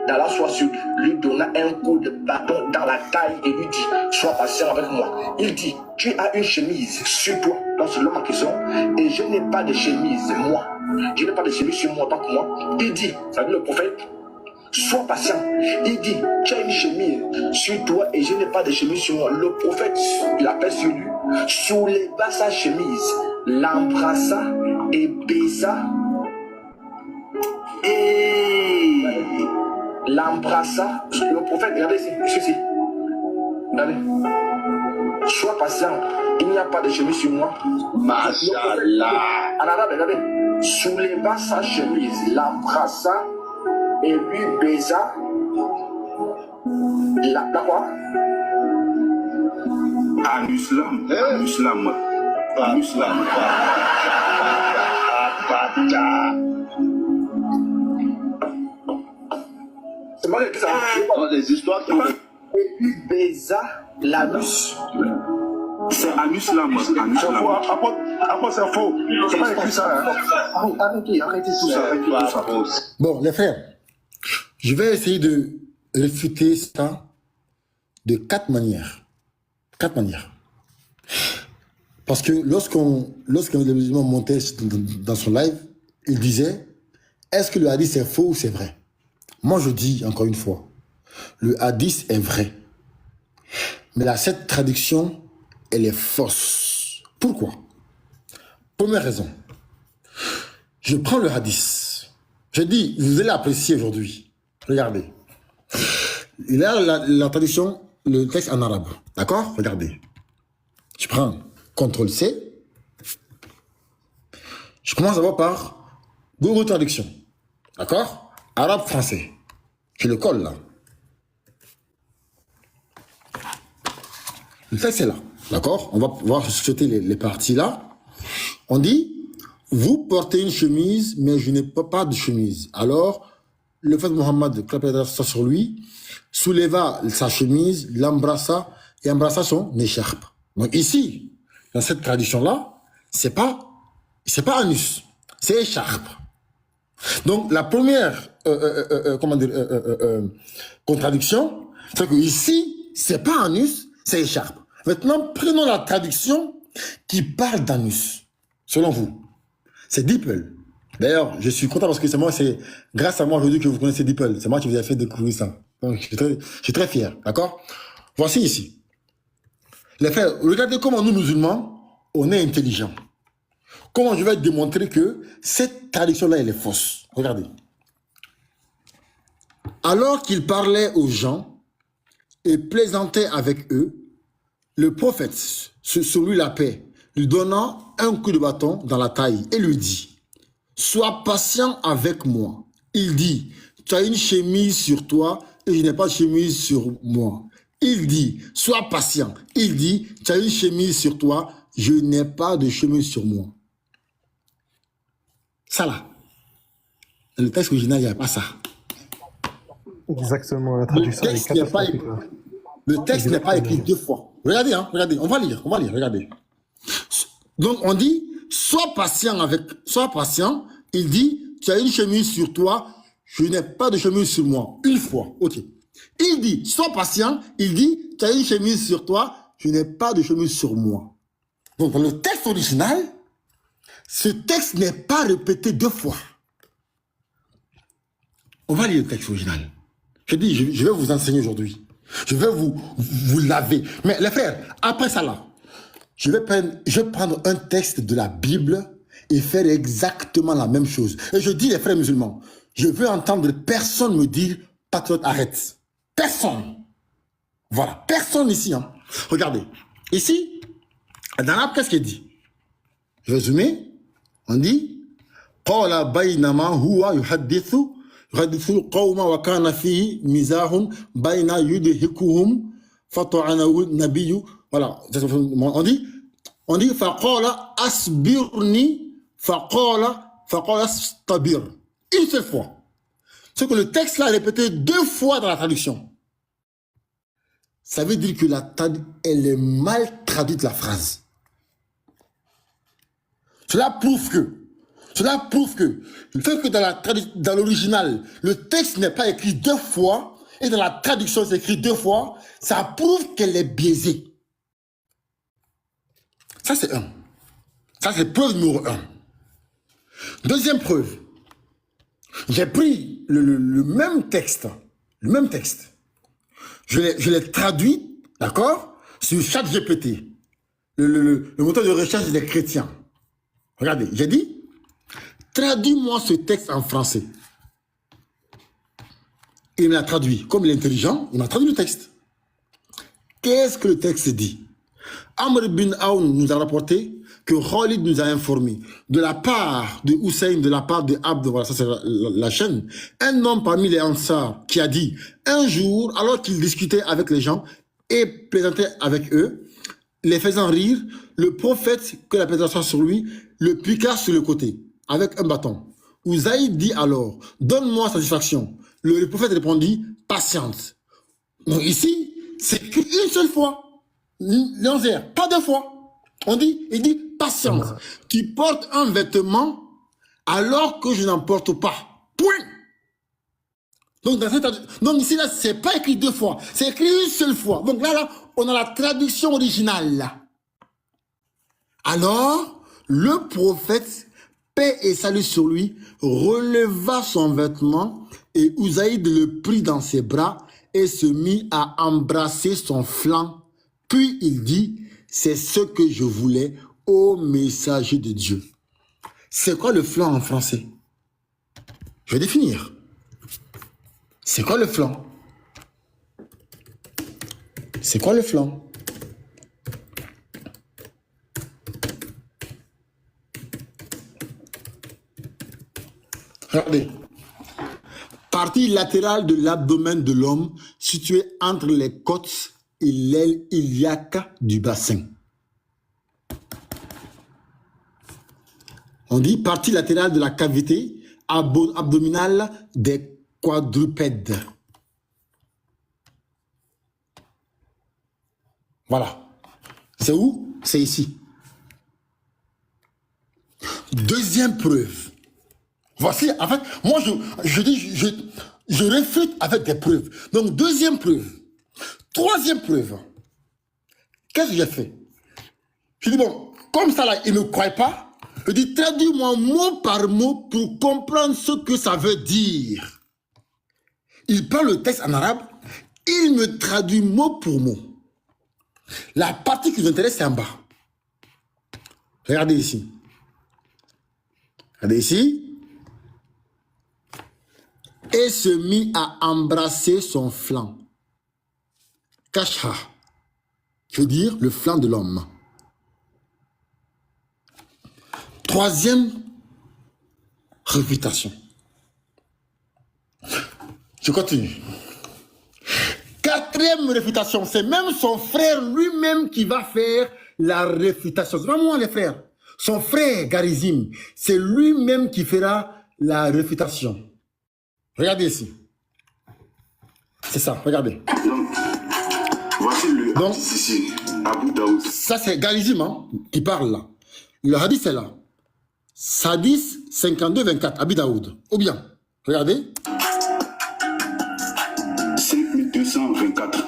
d'Allah soit sur lui donna un coup de bâton dans la taille et lui dit sois patient avec moi. Il dit tu as une chemise sur toi, donc c'est l'homme en question, et je n'ai pas de chemise, moi. Je n'ai pas de chemise sur moi, donc moi. Il dit, ça dit le prophète, sois patient. Il dit, tu as une chemise sur toi et je n'ai pas de chemise sur moi. Le prophète, il appelle sur lui, souleva sa chemise, l'embrassa et baisa. Et l'embrassa. Le prophète, regardez ici. Regardez. Sois patient. Il n'y a pas de chemise sur moi. Mashallah. En arabe, regardez. Souleva sa chemise, l'embrassa et lui baisa. La quoi? En islam. En islam. En islam. C'est moi qui ai dit ça. Les histoires qui ont... Et lui baisa l'anus. C'est en islam. En islam. Après, c'est faux. C'est pas écrit ça. Arrêtez tout ça. Bon, les frères, je vais essayer de réfuter ça de 4 manières. 4 manières. Parce que lorsqu'un des musulmans montait dans son live, il disait, est-ce que le hadith est faux ou c'est vrai? Moi, je dis encore une fois, le hadith est vrai. Mais cette traduction, elle est fausse. Pourquoi? Première raison. Je prends le hadith. Je dis, vous allez apprécier aujourd'hui. Regardez. Il a la traduction, le texte en arabe. D'accord? Regardez. Je prends CTRL-C. Je commence d'abord par Google Traduction. D'accord? Arabe-français. Je le colle là. Le texte est là. D'accord? On va pouvoir sauter les parties là. On dit, vous portez une chemise, mais je n'ai pas de chemise. Alors, le fait Mohammed, ça sur lui, souleva sa chemise, l'embrassa et embrassa son écharpe. Donc ici, dans cette tradition-là, c'est pas anus, c'est écharpe. Donc la première contradiction, c'est que ici, c'est pas anus, c'est écharpe. Maintenant, prenons la traduction qui parle d'anus. Selon vous, c'est Dipple. D'ailleurs, je suis content parce que c'est grâce à moi aujourd'hui que vous connaissez Dipple. C'est moi qui vous ai fait découvrir ça. Donc, je suis très fier. D'accord? Voici ici. Les frères, regardez comment nous, musulmans, on est intelligents. Comment je vais démontrer que cette traduction-là, elle est fausse. Regardez. Alors qu'il parlait aux gens et plaisantait avec eux, le prophète, sur lui la paix, lui donna un coup de bâton dans la taille et lui dit, sois patient avec moi. Il dit, tu as une chemise sur toi et je n'ai pas de chemise sur moi. Il dit, sois patient. Il dit, tu as une chemise sur toi, je n'ai pas de chemise sur moi. Ça là. Dans le texte original, il n'y a pas ça. Exactement, la traduction est catastrophique. Le texte n'est pas écrit 2 fois. Regardez, hein, regardez, on va lire, regardez. Donc on dit, sois patient, il dit, tu as une chemise sur toi, je n'ai pas de chemise sur moi. Une fois, ok. Il dit, sois patient, il dit, tu as une chemise sur toi, je n'ai pas de chemise sur moi. Donc dans le texte original, ce texte n'est pas répété 2 fois. On va lire le texte original. Je dis, je vais vous enseigner aujourd'hui. Je vais vous laver. Mais les frères, après ça là, je vais prendre un texte de la Bible et faire exactement la même chose. Et je dis, les frères musulmans, je veux entendre personne me dire, patriote, arrête. Personne. Voilà, personne ici. Hein. Regardez, ici, dans l'arabe, qu'est-ce qu'il dit? Je vais zoomer. On dit, قال بينما هو يحدث القوم وكان فيه مزاح بين يدهكهم فطعنه النبي. Voilà, on dit فقال أصبرني فقال أصطبر. Une seule fois. C'est que le texte là est répété 2 fois dans la traduction. Ça veut dire que elle est mal traduite, la phrase. Cela prouve que le fait que dans l'original, le texte n'est pas écrit 2 fois et dans la traduction c'est écrit 2 fois, ça prouve qu'elle est biaisée. Ça c'est un. Ça c'est preuve numéro 1. Deuxième preuve. J'ai pris le même texte. Je l'ai traduit, d'accord, sur ChatGPT, le moteur de recherche des chrétiens. Regardez, j'ai dit, traduis-moi ce texte en français. Il me l'a traduit. Comme il est intelligent, il m'a traduit le texte. Qu'est-ce que le texte dit? Amr bin Aoun nous a rapporté que Khalid nous a informé de la part de Hussein, de la part de Abd, voilà, ça c'est la chaîne, un homme parmi les Ansar qui a dit, un jour, alors qu'il discutait avec les gens et plaisantait avec eux, les faisant rire, le prophète, que la paix soit sur lui, le piqua sur le côté, avec un bâton. Uzaïd dit alors, donne-moi satisfaction. Le prophète répondit, patiente. Donc ici, c'est qu'une seule fois. Pas 2 fois. Il dit, patience. Tu portes un vêtement alors que je n'en porte pas. Point. Donc ici, là, c'est pas écrit 2 fois. C'est écrit une seule fois. Donc là, on a la traduction originale. Là. Alors, le prophète, paix et salut sur lui, releva son vêtement et Uzaïd le prit dans ses bras et se mit à embrasser son flanc. Puis il dit, c'est ce que je voulais, ô messager de Dieu. C'est quoi le flanc en français? Je vais définir. C'est quoi le flanc? C'est quoi le flanc? Regardez. Partie latérale de l'abdomen de l'homme située entre les côtes et l'aile iliaque du bassin. On dit partie latérale de la cavité abdominale des quadrupèdes. Voilà. C'est où? C'est ici. Deuxième preuve. Voici, en fait, moi je réfute avec des preuves. Donc, deuxième preuve. Troisième preuve. Qu'est-ce que j'ai fait? Je dis, bon, comme ça là, il ne me croit pas. Je dis, traduis-moi mot par mot pour comprendre ce que ça veut dire. Il prend le texte en arabe, il me traduit mot pour mot. La partie qui nous intéresse, c'est en bas. Regardez ici. Regardez ici. Et se mit à embrasser son flanc. Kasha, je veux dire le flanc de l'homme. Troisième réfutation. Je continue. Quatrième réfutation, c'est même son frère lui-même qui va faire la réfutation. C'est pas moi les frères. Son frère Garizim, c'est lui-même qui fera la réfutation. Regardez ici. C'est ça, regardez. Voici le hadith ici, Abu Daoud. Ça, c'est Garizim hein, qui parle là. Le hadith est là. Hadith 52-24, Abu Daoud. Ou bien, regardez. 5224.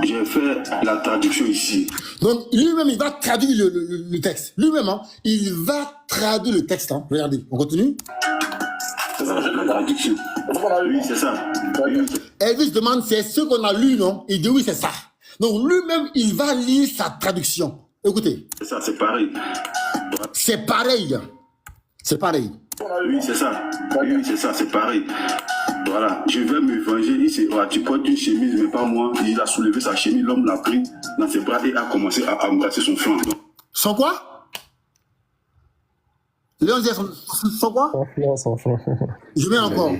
J'ai fait la traduction ici. Donc, lui-même, il va traduire le texte. Lui-même, hein, il va traduire le texte. Hein. Regardez, on continue. La traduction. Oui, c'est ça. Elvis demande, c'est ce qu'on a lu, non? Il dit oui, c'est ça. Donc, lui-même, il va lire sa traduction. Écoutez. C'est ça, c'est pareil. C'est pareil. C'est pareil. Oui, c'est ça. Oui, c'est ça, c'est pareil. Voilà, je vais me venger. Il dit, oh, tu portes une chemise, mais pas moi. Il a soulevé sa chemise, l'homme l'a pris dans ses bras et a commencé à embrasser son flanc. Sans quoi? Léon dit sans quoi? Sans flanc. Je mets encore.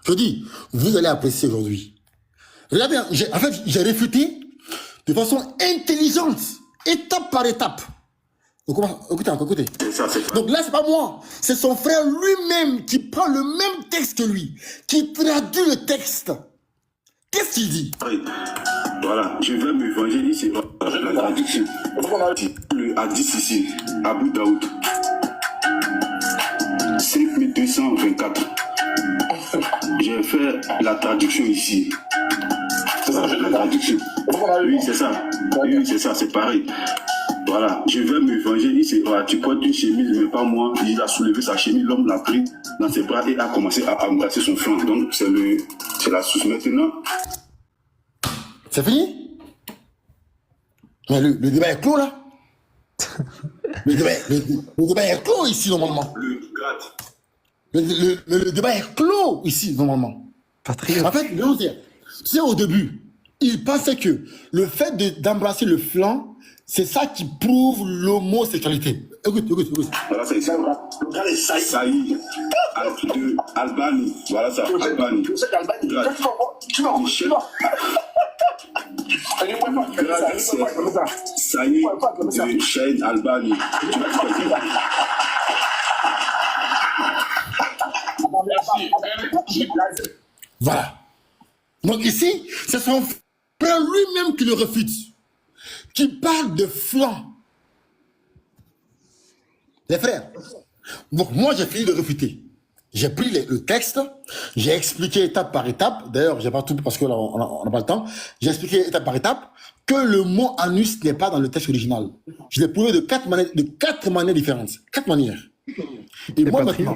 Je dis, vous allez apprécier aujourd'hui. Regardez, en fait, j'ai réfuté de façon intelligente, étape par étape. Donc, écoutez. Donc là, c'est pas moi. C'est son frère lui-même qui prend le même texte que lui, qui traduit le texte. Qu'est-ce qu'il dit? Voilà, je vais me venger ici. La traduction. Le hadith ici, Abu Daoud. 5224. J'ai fait la traduction ici. La traduction. Oui, c'est ça. Oui, c'est ça, c'est pareil. Voilà, je vais me venger. Il dit, voilà, tu portes une chemise, mais pas moi. Il a soulevé sa chemise, l'homme l'a pris dans ses bras et a commencé à embrasser son flanc. Donc, c'est la source maintenant. C'est fini? Mais le débat est clos, là. le débat est clos ici, normalement. Le débat est clos ici, normalement. Patriot. En fait, c'est au début, il pensait que le fait d'embrasser le flanc, c'est ça qui prouve l'homosexualité. Écoute. Voilà, c'est ça. Saïd Albani. Voilà ça, Albani. Saïd Shahid Albani. Voilà. Donc ici, c'est son frère lui-même qui le refute, qui parle de flanc. Les frères, donc moi j'ai fini de refuter. J'ai pris le texte, j'ai expliqué étape par étape, d'ailleurs j'ai pas tout parce que là on n'a pas le temps, j'ai expliqué étape par étape que le mot anus n'est pas dans le texte original. Je l'ai prouvé de quatre manières différentes. 4 manières. Et moi maintenant,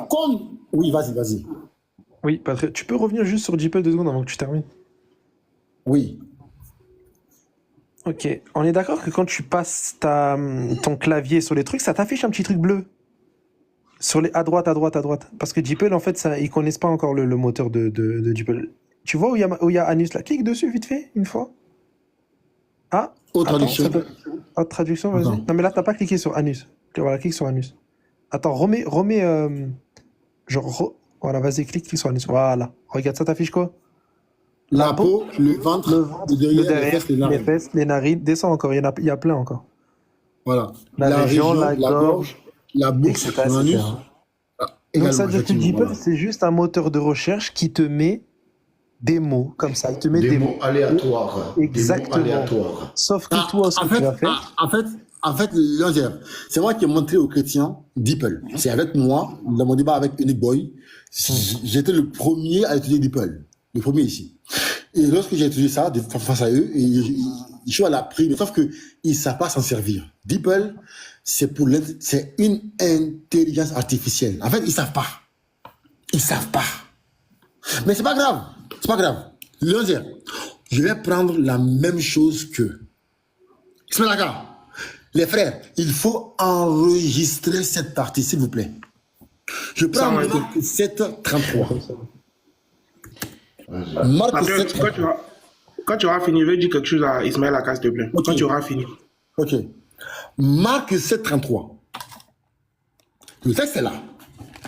comme... Oui, vas-y. Oui, Patrick, tu peux revenir juste sur DeepL 2 secondes avant que tu termines? Oui. Ok, on est d'accord que quand tu passes ton clavier sur les trucs, ça t'affiche un petit truc bleu sur les à droite. Parce que DeepL, en fait, ils connaissent pas encore le moteur de DeepL. Tu vois où il y a Anus là? Clique dessus vite fait, une fois. Ah, Autre traduction. Autre traduction, vas-y. Non, mais là, t'as pas cliqué sur Anus. Voilà, clique sur Anus. Attends, remets voilà, vas-y, clique sur Anus. Voilà. Regarde, ça t'affiche quoi? La peau, le ventre, le derrière, les fesses, les narines. Descends encore, il y a plein encore. Voilà. La région, la gorge, la bouche, etc. Donc ça veut dire que DeepL, c'est juste un moteur de recherche qui te met des mots comme ça. Il te met des mots aléatoires. Exactement. Des mots aléatoires. Sauf que toi, ce que tu as fait... En fait, c'est moi qui ai montré aux chrétiens DeepL. C'est avec moi, dans mon débat avec Unique Boy, j'étais le premier à utiliser DeepL. Le premier ici. Et lorsque j'ai utilisé ça face à eux, ils l'a pris, mais sauf qu'ils ne savent pas s'en servir. DeepL, c'est une intelligence artificielle. En fait, ils ne savent pas. Ils ne savent pas. Mais c'est pas grave. C'est pas grave. Je vais prendre la même chose qu'eux. C'est pas d'accord. Les frères, il faut enregistrer cette partie, s'il vous plaît. Je prends Marc 7:33. Marc 7. Quand tu auras fini, je vais dire quelque chose à Ismaël Aka, s'il te plaît. Okay. Quand tu auras fini. Ok. Marc 7:33. Le texte est là.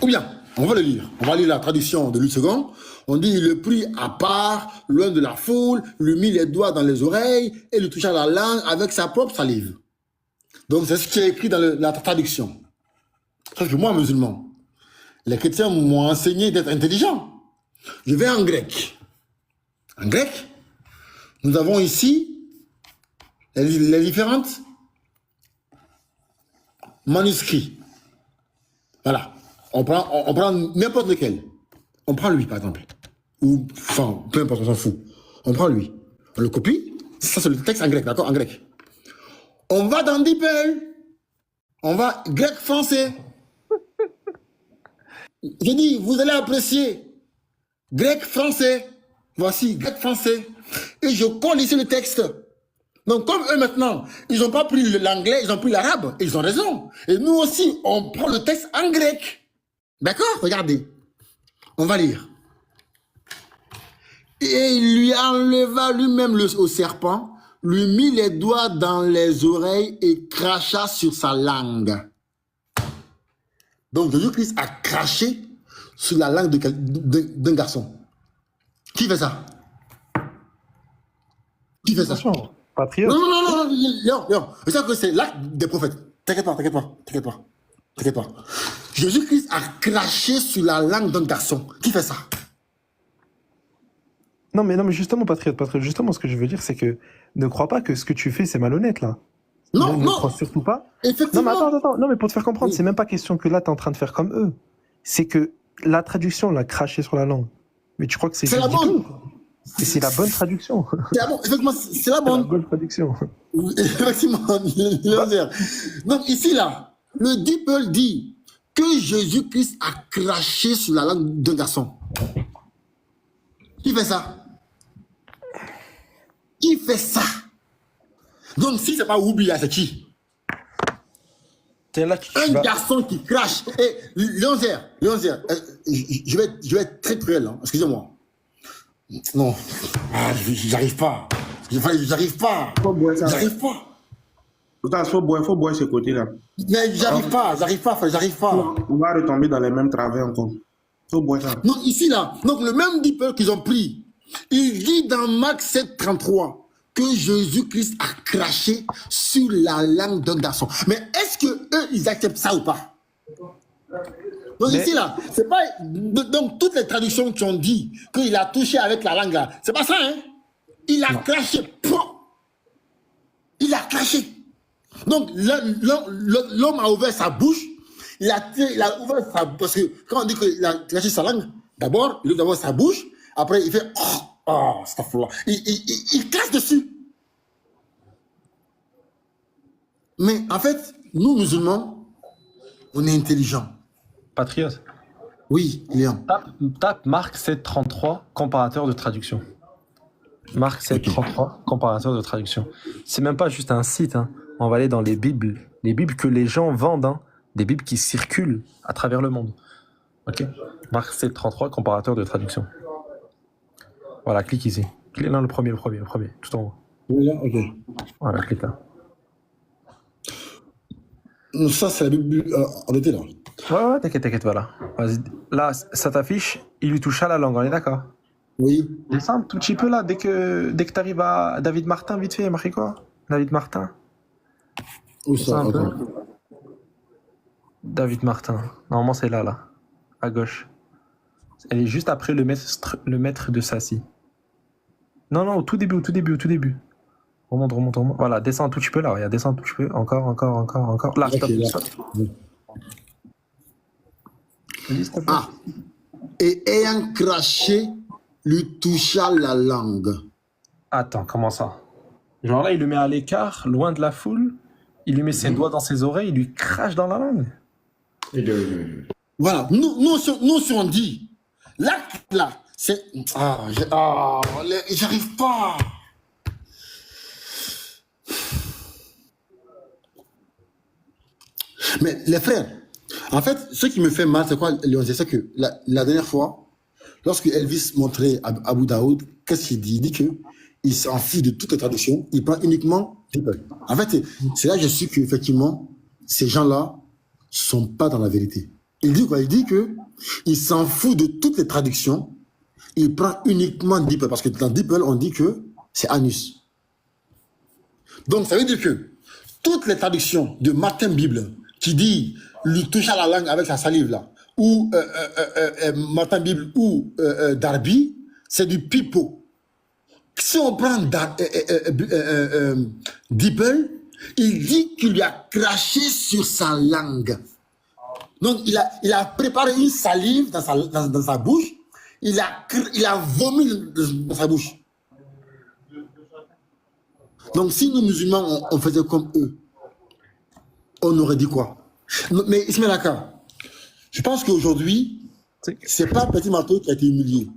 Ou bien, on va le lire. On va lire la traduction de Louis II. On dit, il le prit à part, loin de la foule, lui mit les doigts dans les oreilles et lui toucha la langue avec sa propre salive. Donc, c'est ce qui est écrit dans la traduction. Sauf que moi, musulman, les chrétiens m'ont enseigné d'être intelligent. Je vais en grec. En grec, nous avons ici les différentes manuscrits. Voilà. On prend n'importe lequel. On prend lui, par exemple. Ou, enfin, peu importe, on s'en fout. On prend lui. On le copie. Ça, c'est le texte en grec, d'accord? En grec. On va dans DeepL. On va grec-français. J'ai dit, vous allez apprécier. Grec-français. Voici, grec-français. Et je colle ici le texte. Donc, comme eux maintenant, ils n'ont pas pris l'anglais, ils ont pris l'arabe, et ils ont raison. Et nous aussi, on prend le texte en grec. D'accord? Regardez. On va lire. Et il lui enleva lui-même au serpent, lui mit les doigts dans les oreilles et cracha sur sa langue. Donc, Jésus-Christ a craché sur la langue d'un garçon. Qui fait ça? Qui fait ça? Patriote. Non, Léon. Je sais que c'est l'acte des prophètes. T'inquiète pas. Jésus-Christ a craché sur la langue d'un garçon. Qui fait ça? Non, mais justement, Patriote, justement, ce que je veux dire, c'est que ne crois pas que ce que tu fais, c'est malhonnête, là. Ne crois surtout pas. Effectivement. Non, mais attends. Non, mais pour te faire comprendre, c'est même pas question que là, t'es en train de faire comme eux. C'est que la traduction l'a craché sur la langue. Mais tu crois que c'est juste la bonne. Et c'est la bonne traduction. C'est la bonne. Effectivement, c'est la bonne. La bonne traduction. Oui, effectivement. Donc, ici, là, le Deeple dit que Jésus-Christ a craché sur la langue d'un garçon. Qui fait ça? Qui fait ça? Donc, si c'est pas Oubia, c'est qui? Un garçon qui crache. Et Léonzer, je vais être très cruel, hein. Excusez-moi. Non, j'arrive pas. J'arrive pas. Pourtant, il faut boire ce côté-là. Mais j'arrive pas. On va retomber dans les mêmes travers encore. Il faut boire ça. Donc ici, là, donc le même Deeple qu'ils ont pris, il dit dans Marc 7,33 que Jésus-Christ a craché sur la langue d'un garçon. Mais est-ce que eux, ils acceptent ça ou pas? Donc ici, là, c'est pas... Donc toutes les traductions qui ont dit qu'il a touché avec la langue, là, c'est pas ça, hein? Il a craché. Il a craché. Donc l'homme a ouvert sa bouche, il a ouvert sa bouche, parce que quand on dit qu'il a craché sa langue, d'abord, il ouvre d'abord sa bouche, après il fait il crache dessus. Mais en fait, nous musulmans, on est intelligents. Patriote. Oui, Léon. Tape Marc 7,33, comparateur de traduction. Marc 7,33, comparateur de traduction. C'est même pas juste un site, hein. On va aller dans les Bibles que les gens vendent, hein. Des Bibles qui circulent à travers le monde. Ok. Marc 7,33, comparateur de traduction. Voilà, clique ici. Clique là, le premier, tout en haut. Oui, là, ok. Voilà, clique là. Ça, c'est la Bible en été, là. Ouais, t'inquiète, voilà. Vas-y. Là, ça t'affiche, il lui touche à la langue, on est d'accord? Oui. Descends un tout petit peu là, dès que t'arrives à David Martin, vite fait, il y a marqué quoi? David Martin. Où ça? David Martin. Normalement, c'est là, à gauche. Elle est juste après le maître de Sassi. Non, au tout début. Remonte. Voilà, descends un tout petit peu là, regarde, descends un tout petit peu. Encore. Là, stop. Ah. Et ayant craché, lui toucha la langue. Attends, comment ça? Genre là, il le met à l'écart, loin de la foule, il lui met ses doigts dans ses oreilles, il lui crache dans la langue. Voilà, nous si on dit, l'acte là, c'est... j'arrive pas. Mais les frères, en fait, ce qui me fait mal, c'est quoi, Léon? C'est que la dernière fois, lorsque Elvis montrait Abu Daoud, qu'est-ce qu'il dit? Il dit qu'il s'en fout de toutes les traductions, il prend uniquement Deeple. En fait, c'est là que je suis qu'effectivement, ces gens-là sont pas dans la vérité. Il dit quoi? Il dit qu'il s'en fout de toutes les traductions, il prend uniquement Deeple, parce que dans Deeple, on dit que c'est anus. Donc, ça veut dire que toutes les traductions de Martin Bible qui dit lui touche à la langue avec la salive là, ou Martin Bible ou Darby, c'est du pipeau. Si on prend Deeple, il dit qu'il lui a craché sur sa langue. Donc il a préparé une salive dans sa bouche, il a vomi dans sa bouche. Donc si nous musulmans on faisait comme eux, on aurait dit quoi? Mais Ismaël Aka, je pense qu'aujourd'hui, c'est pas Petit Marteau qui a été humilié.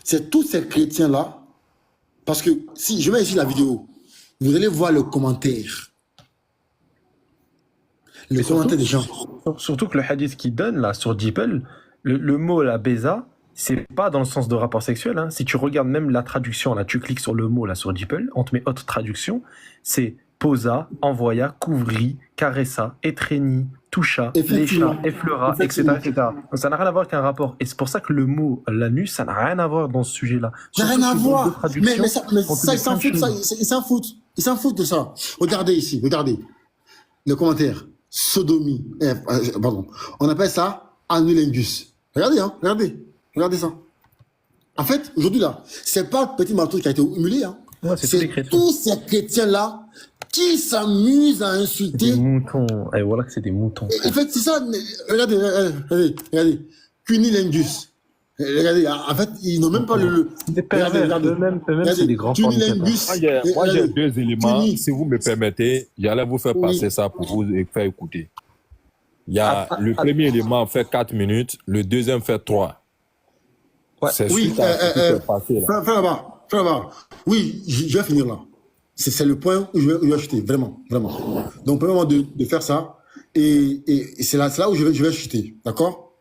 C'est tous ces chrétiens-là. Parce que si je mets ici la vidéo, vous allez voir le commentaire. Le commentaire des gens. Surtout que le hadith qu'il donne là sur Dipel, le mot la beza, c'est pas dans le sens de rapport sexuel. Hein. Si tu regardes même la traduction, là, tu cliques sur le mot là sur Dipel, on te met autre traduction, c'est posa, envoya, couvrit, caressa, étreignit, toucha, lécha, effleura, etc., etc. Donc ça n'a rien à voir qu'un rapport. Et c'est pour ça que le mot l'anus, ça n'a rien à voir dans ce sujet-là. Ça n'a rien à voir. Mais ça, ils s'en foutent, ils s'en foutent. Ils s'en foutent de ça. Regardez ici, regardez. Le commentaire. Sodomie. Pardon. On appelle ça anulingus. Regardez, hein. Regardez ça. En fait, aujourd'hui, là, c'est pas le petit marteau qui a été humilié, hein. Ouais, c'est tous ces chrétiens-là qui s'amusent à insulter. Des moutons. Et voilà que c'est des moutons. En fait, c'est ça. Regardez. Cunilingus. Regardez, en fait, ils n'ont même pas le. Des pervers, eux-mêmes, c'est des grands Cunilingus. Moi, j'ai deux éléments. Si vous me permettez, j'allais vous faire passer ça pour vous faire écouter. Il y a le premier élément fait 4 minutes, le deuxième fait 3. Ouais. C'est suite à ce qui s'est passé là. Frère Bar. Oui, je vais finir là. C'est le point où je vais chuter, vraiment. Donc, premièrement, de faire ça, et c'est là où je vais chuter, d'accord?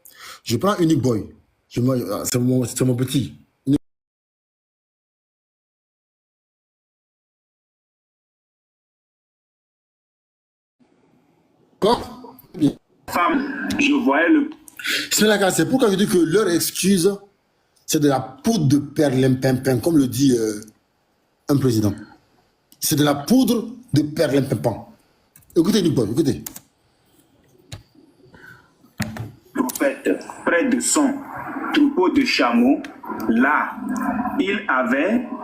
Je prends Unique Boy. C'est mon petit. D'accord? Femme, je voyais le. C'est pourquoi je dis que leur excuse, c'est de la poudre de perlimpinpin, comme le dit un président. C'est de la poudre de perlimpinpin. Écoutez, Unique Boy, écoutez. Prophète, près de son troupeau de chameaux, là,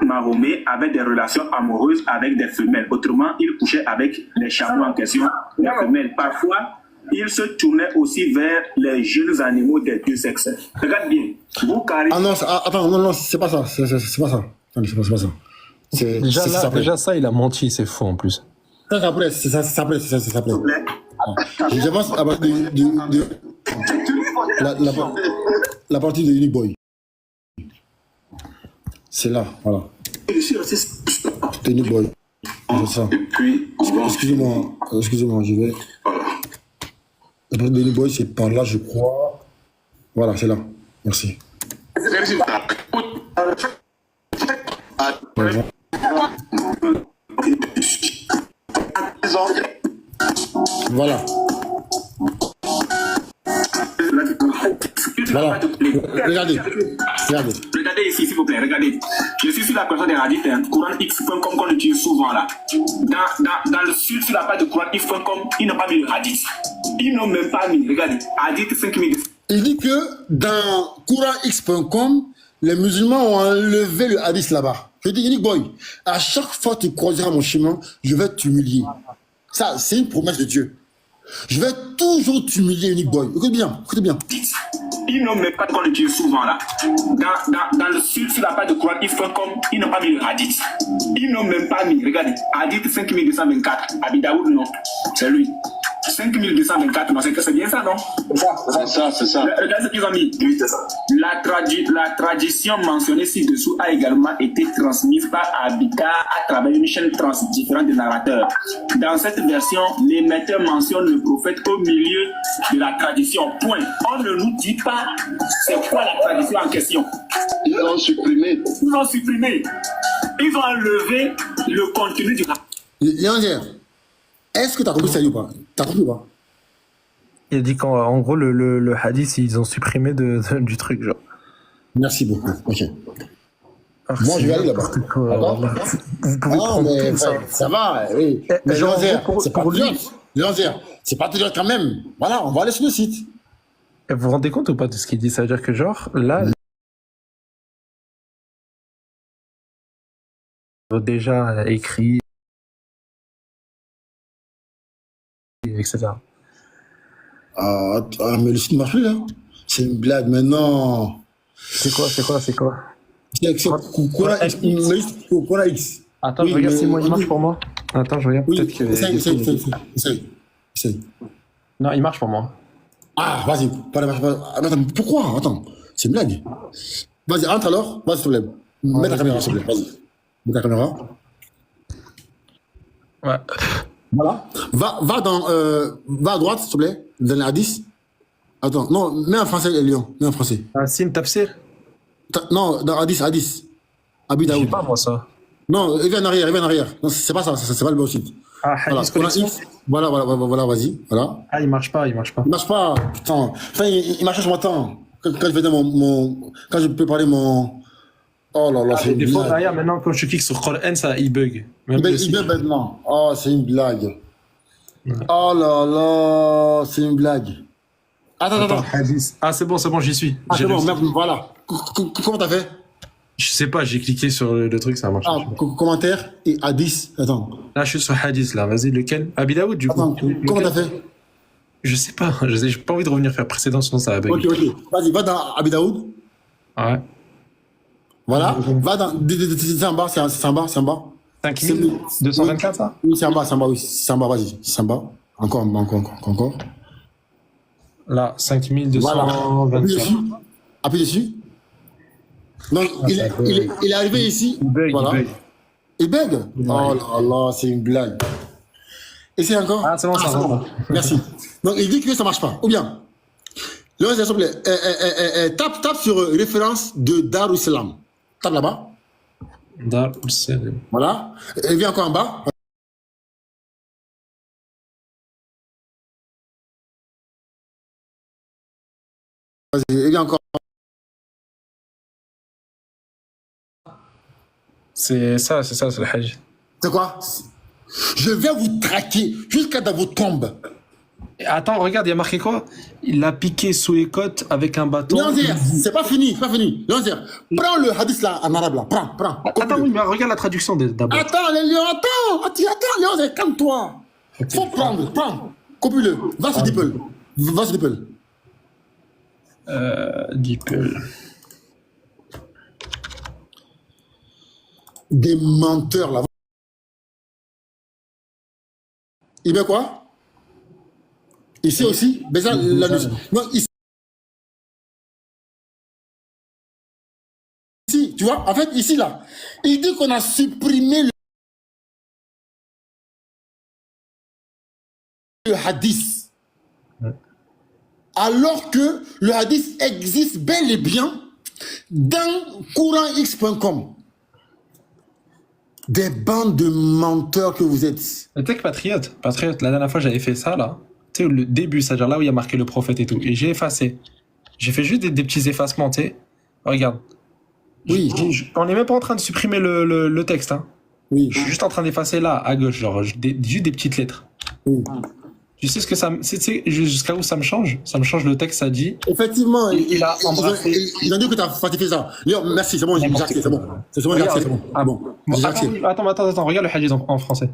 Mahomet avait des relations amoureuses avec des femelles. Autrement, il couchait avec les chameaux en question, les femelles. Parfois, il se tournait aussi vers les jeunes animaux des deux sexes. Regarde bien. Ah non, attends, non, c'est pas ça. C'est pas ça. C'est pas ça. Déjà ça, il a menti, c'est faux en plus. Ça après, c'est après. J'avance à partir de la partie de Unique Boy. C'est là, voilà. C'est Unique Boy. C'est ça. Excusez-moi, je vais. La partie de Unique Boy, c'est par là, je crois. Voilà, c'est là. Merci. Voilà. Voilà. Regardez. Regardez ici, s'il vous plaît. Regardez. Je suis sur la personne des hadiths, CoranX.com qu'on utilise souvent là. Dans le sud, sur la page de CoranX.com, ils n'ont pas mis le hadith. Ils n'ont même pas mis. Regardez. Hadith 5000. Il dit que dans CoranX.com, les musulmans ont enlevé le hadith là-bas. Je dis, Unique Boy, à chaque fois que tu croiseras mon chemin, je vais t'humilier. Ça, c'est une promesse de Dieu. Je vais toujours t'humilier, Unique Boy. Écoutez bien. Ils n'ont même pas qu'on utilise souvent là. Dans le sud, sur la page de CoranX.com, ils n'ont pas mis le hadith. Ils n'ont même pas mis. Regardez, hadith 5224. Abidaoud, non. C'est lui. 5224, non, c'est bien ça, non? C'est ça. Regardez ce qu'ils ont mis. Oui, c'est ça. La tradition mentionnée ci-dessous a également été transmise par Abika à travers une chaîne différente de narrateurs. Dans cette version, l'émetteur mentionne le prophète au milieu de la tradition. Point. On ne nous dit pas c'est quoi la tradition en question. Ils l'ont supprimé. Ils ont enlevé le contenu du. Léonard, est-ce que tu as compris ça ou pas? T'as compris ou pas? Il a dit qu'en gros, le hadith, ils ont supprimé du truc, genre. Merci beaucoup. Ok. Alors, moi, je vais aller là-bas. Vous pouvez prendre tout ça va, oui. Mais Léonard, c'est pas patriote. Léonard, c'est pas patriote quand même. Voilà, on va aller sur le site. Vous vous rendez compte ou pas de ce qu'il dit? Ça veut dire que, genre, là, déjà écrit, etc. Mais le site ne marche plus, là. C'est une blague, mais non. C'est quoi C'est Coran X. Attends, je regarde si moi il marche pour moi. Attends, je regarde. Peut-être que. Essaye. Non, il marche pour moi. Ah, vas-y. Attends, pourquoi? Attends, c'est une blague. Vas-y, entre alors. Vas-y, s'il te plaît. Mets ta caméra, s'il te plaît. Vas-y. Mets ta caméra. Ouais. Voilà. Va à droite, s'il te plaît, dans les hadiths. Attends, non, mets en français, Léon. Mets en français. Sin Tafsir. Non, dans hadith. Abi Je sais Daoud. pas, moi, ça. Non, il vient en arrière. Non, c'est pas ça, c'est pas le bon site. Ah, Voilà, Hadith Connexion. voilà, vas-y. Voilà. Ah, il marche pas. Il marche pas, putain. Enfin, il marche sur mon temps. Quand je faisais quand je préparais mon. Oh là là, Ah, c'est des une fois, blague. derrière, maintenant, quand je clique sur Coran, ça, il bug. Même le Il site. bug maintenant. Oh, c'est une blague. Oh là là, c'est une blague. Attends. Hadith. Ah, c'est bon, j'y suis. Ah, J'ai c'est bon, réussi. merde, voilà. Comment t'as fait? Je sais pas, j'ai cliqué sur le truc, ça marche. Ah, commentaire et hadith. Attends. Là, je suis sur Hadith, là. Vas-y, lequel? Abi Daoud, du coup. Attends, comment t'as Lequel? fait? Je sais pas. J'ai pas envie de revenir faire précédent, sinon ça va bugger. Ok. Vas-y, va dans Abi Daoud. Ouais. Voilà. Va dans. C'est en bas, c'est en bas. 5224, ça? Oui, c'est en bas, oui. C'est en bas, vas-y. C'est en bas. Encore. Là, Voilà. 5224. Appuie dessus. Donc, il est arrivé ici. Il bug, Voilà. il bug. Il bug. Oh là là, c'est une blague. Essaye encore. Ah, c'est bon, ça va. Merci. Donc, il dit que ça marche pas. Ou bien, s'il te plaît, tape sur référence de Darussalam. Tape là-bas. Darussalam. Voilà. Et viens encore en bas. Vas-y, et viens encore. C'est ça, c'est le Hajj. C'est quoi? Je vais vous traquer jusqu'à dans vos tombes. Et attends, regarde, il y a marqué quoi? Il l'a piqué sous les côtes avec un bâton. Léonzer, c'est pas fini. Léonzer, prends le hadith là en arabe là. Prends. Attends, oui, mais regarde la traduction d'abord. Attends, attends, Léonzer, calme-toi. Faut prends. Copie-le. Va sur Deeple. Deeple. Des menteurs là. Il met quoi? Ici aussi, mais ça, non, ici, tu vois, en fait, ici, là, il dit qu'on a supprimé le hadith. Alors que le hadith existe bel et bien dans courantx.com. Des bandes de menteurs que vous êtes. Tu sais que Patriote, la dernière fois j'avais fait ça là, tu sais, le début, c'est-à-dire là où il y a marqué le prophète et tout, et j'ai effacé. J'ai fait juste des petits effacements, tu sais. Regarde. Oui. On n'est même pas en train de supprimer le texte, hein. Oui. Je suis juste en train d'effacer là, à gauche, genre, juste des petites lettres. Oui. Tu sais ce que ça me. Jusqu'à où ça me change? Ça me change le texte, ça dit. Effectivement, il a embrassé. Ils ont dit que tu as fait ça. Léon, merci, c'est bon, j'ai accepté, c'est bon. C'est bon, j'ai accepté, c'est bon. Ah bon. J'ai accepté. Attends, regarde le hadith en français.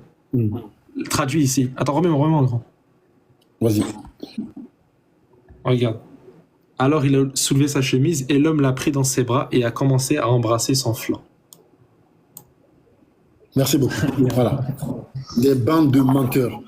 Traduit ici. Attends, remets-moi en grand. Vas-y. Regarde. Alors il a soulevé sa chemise et l'homme l'a pris dans ses bras et a commencé à embrasser son flanc. Merci beaucoup. Voilà. Des bandes de menteurs.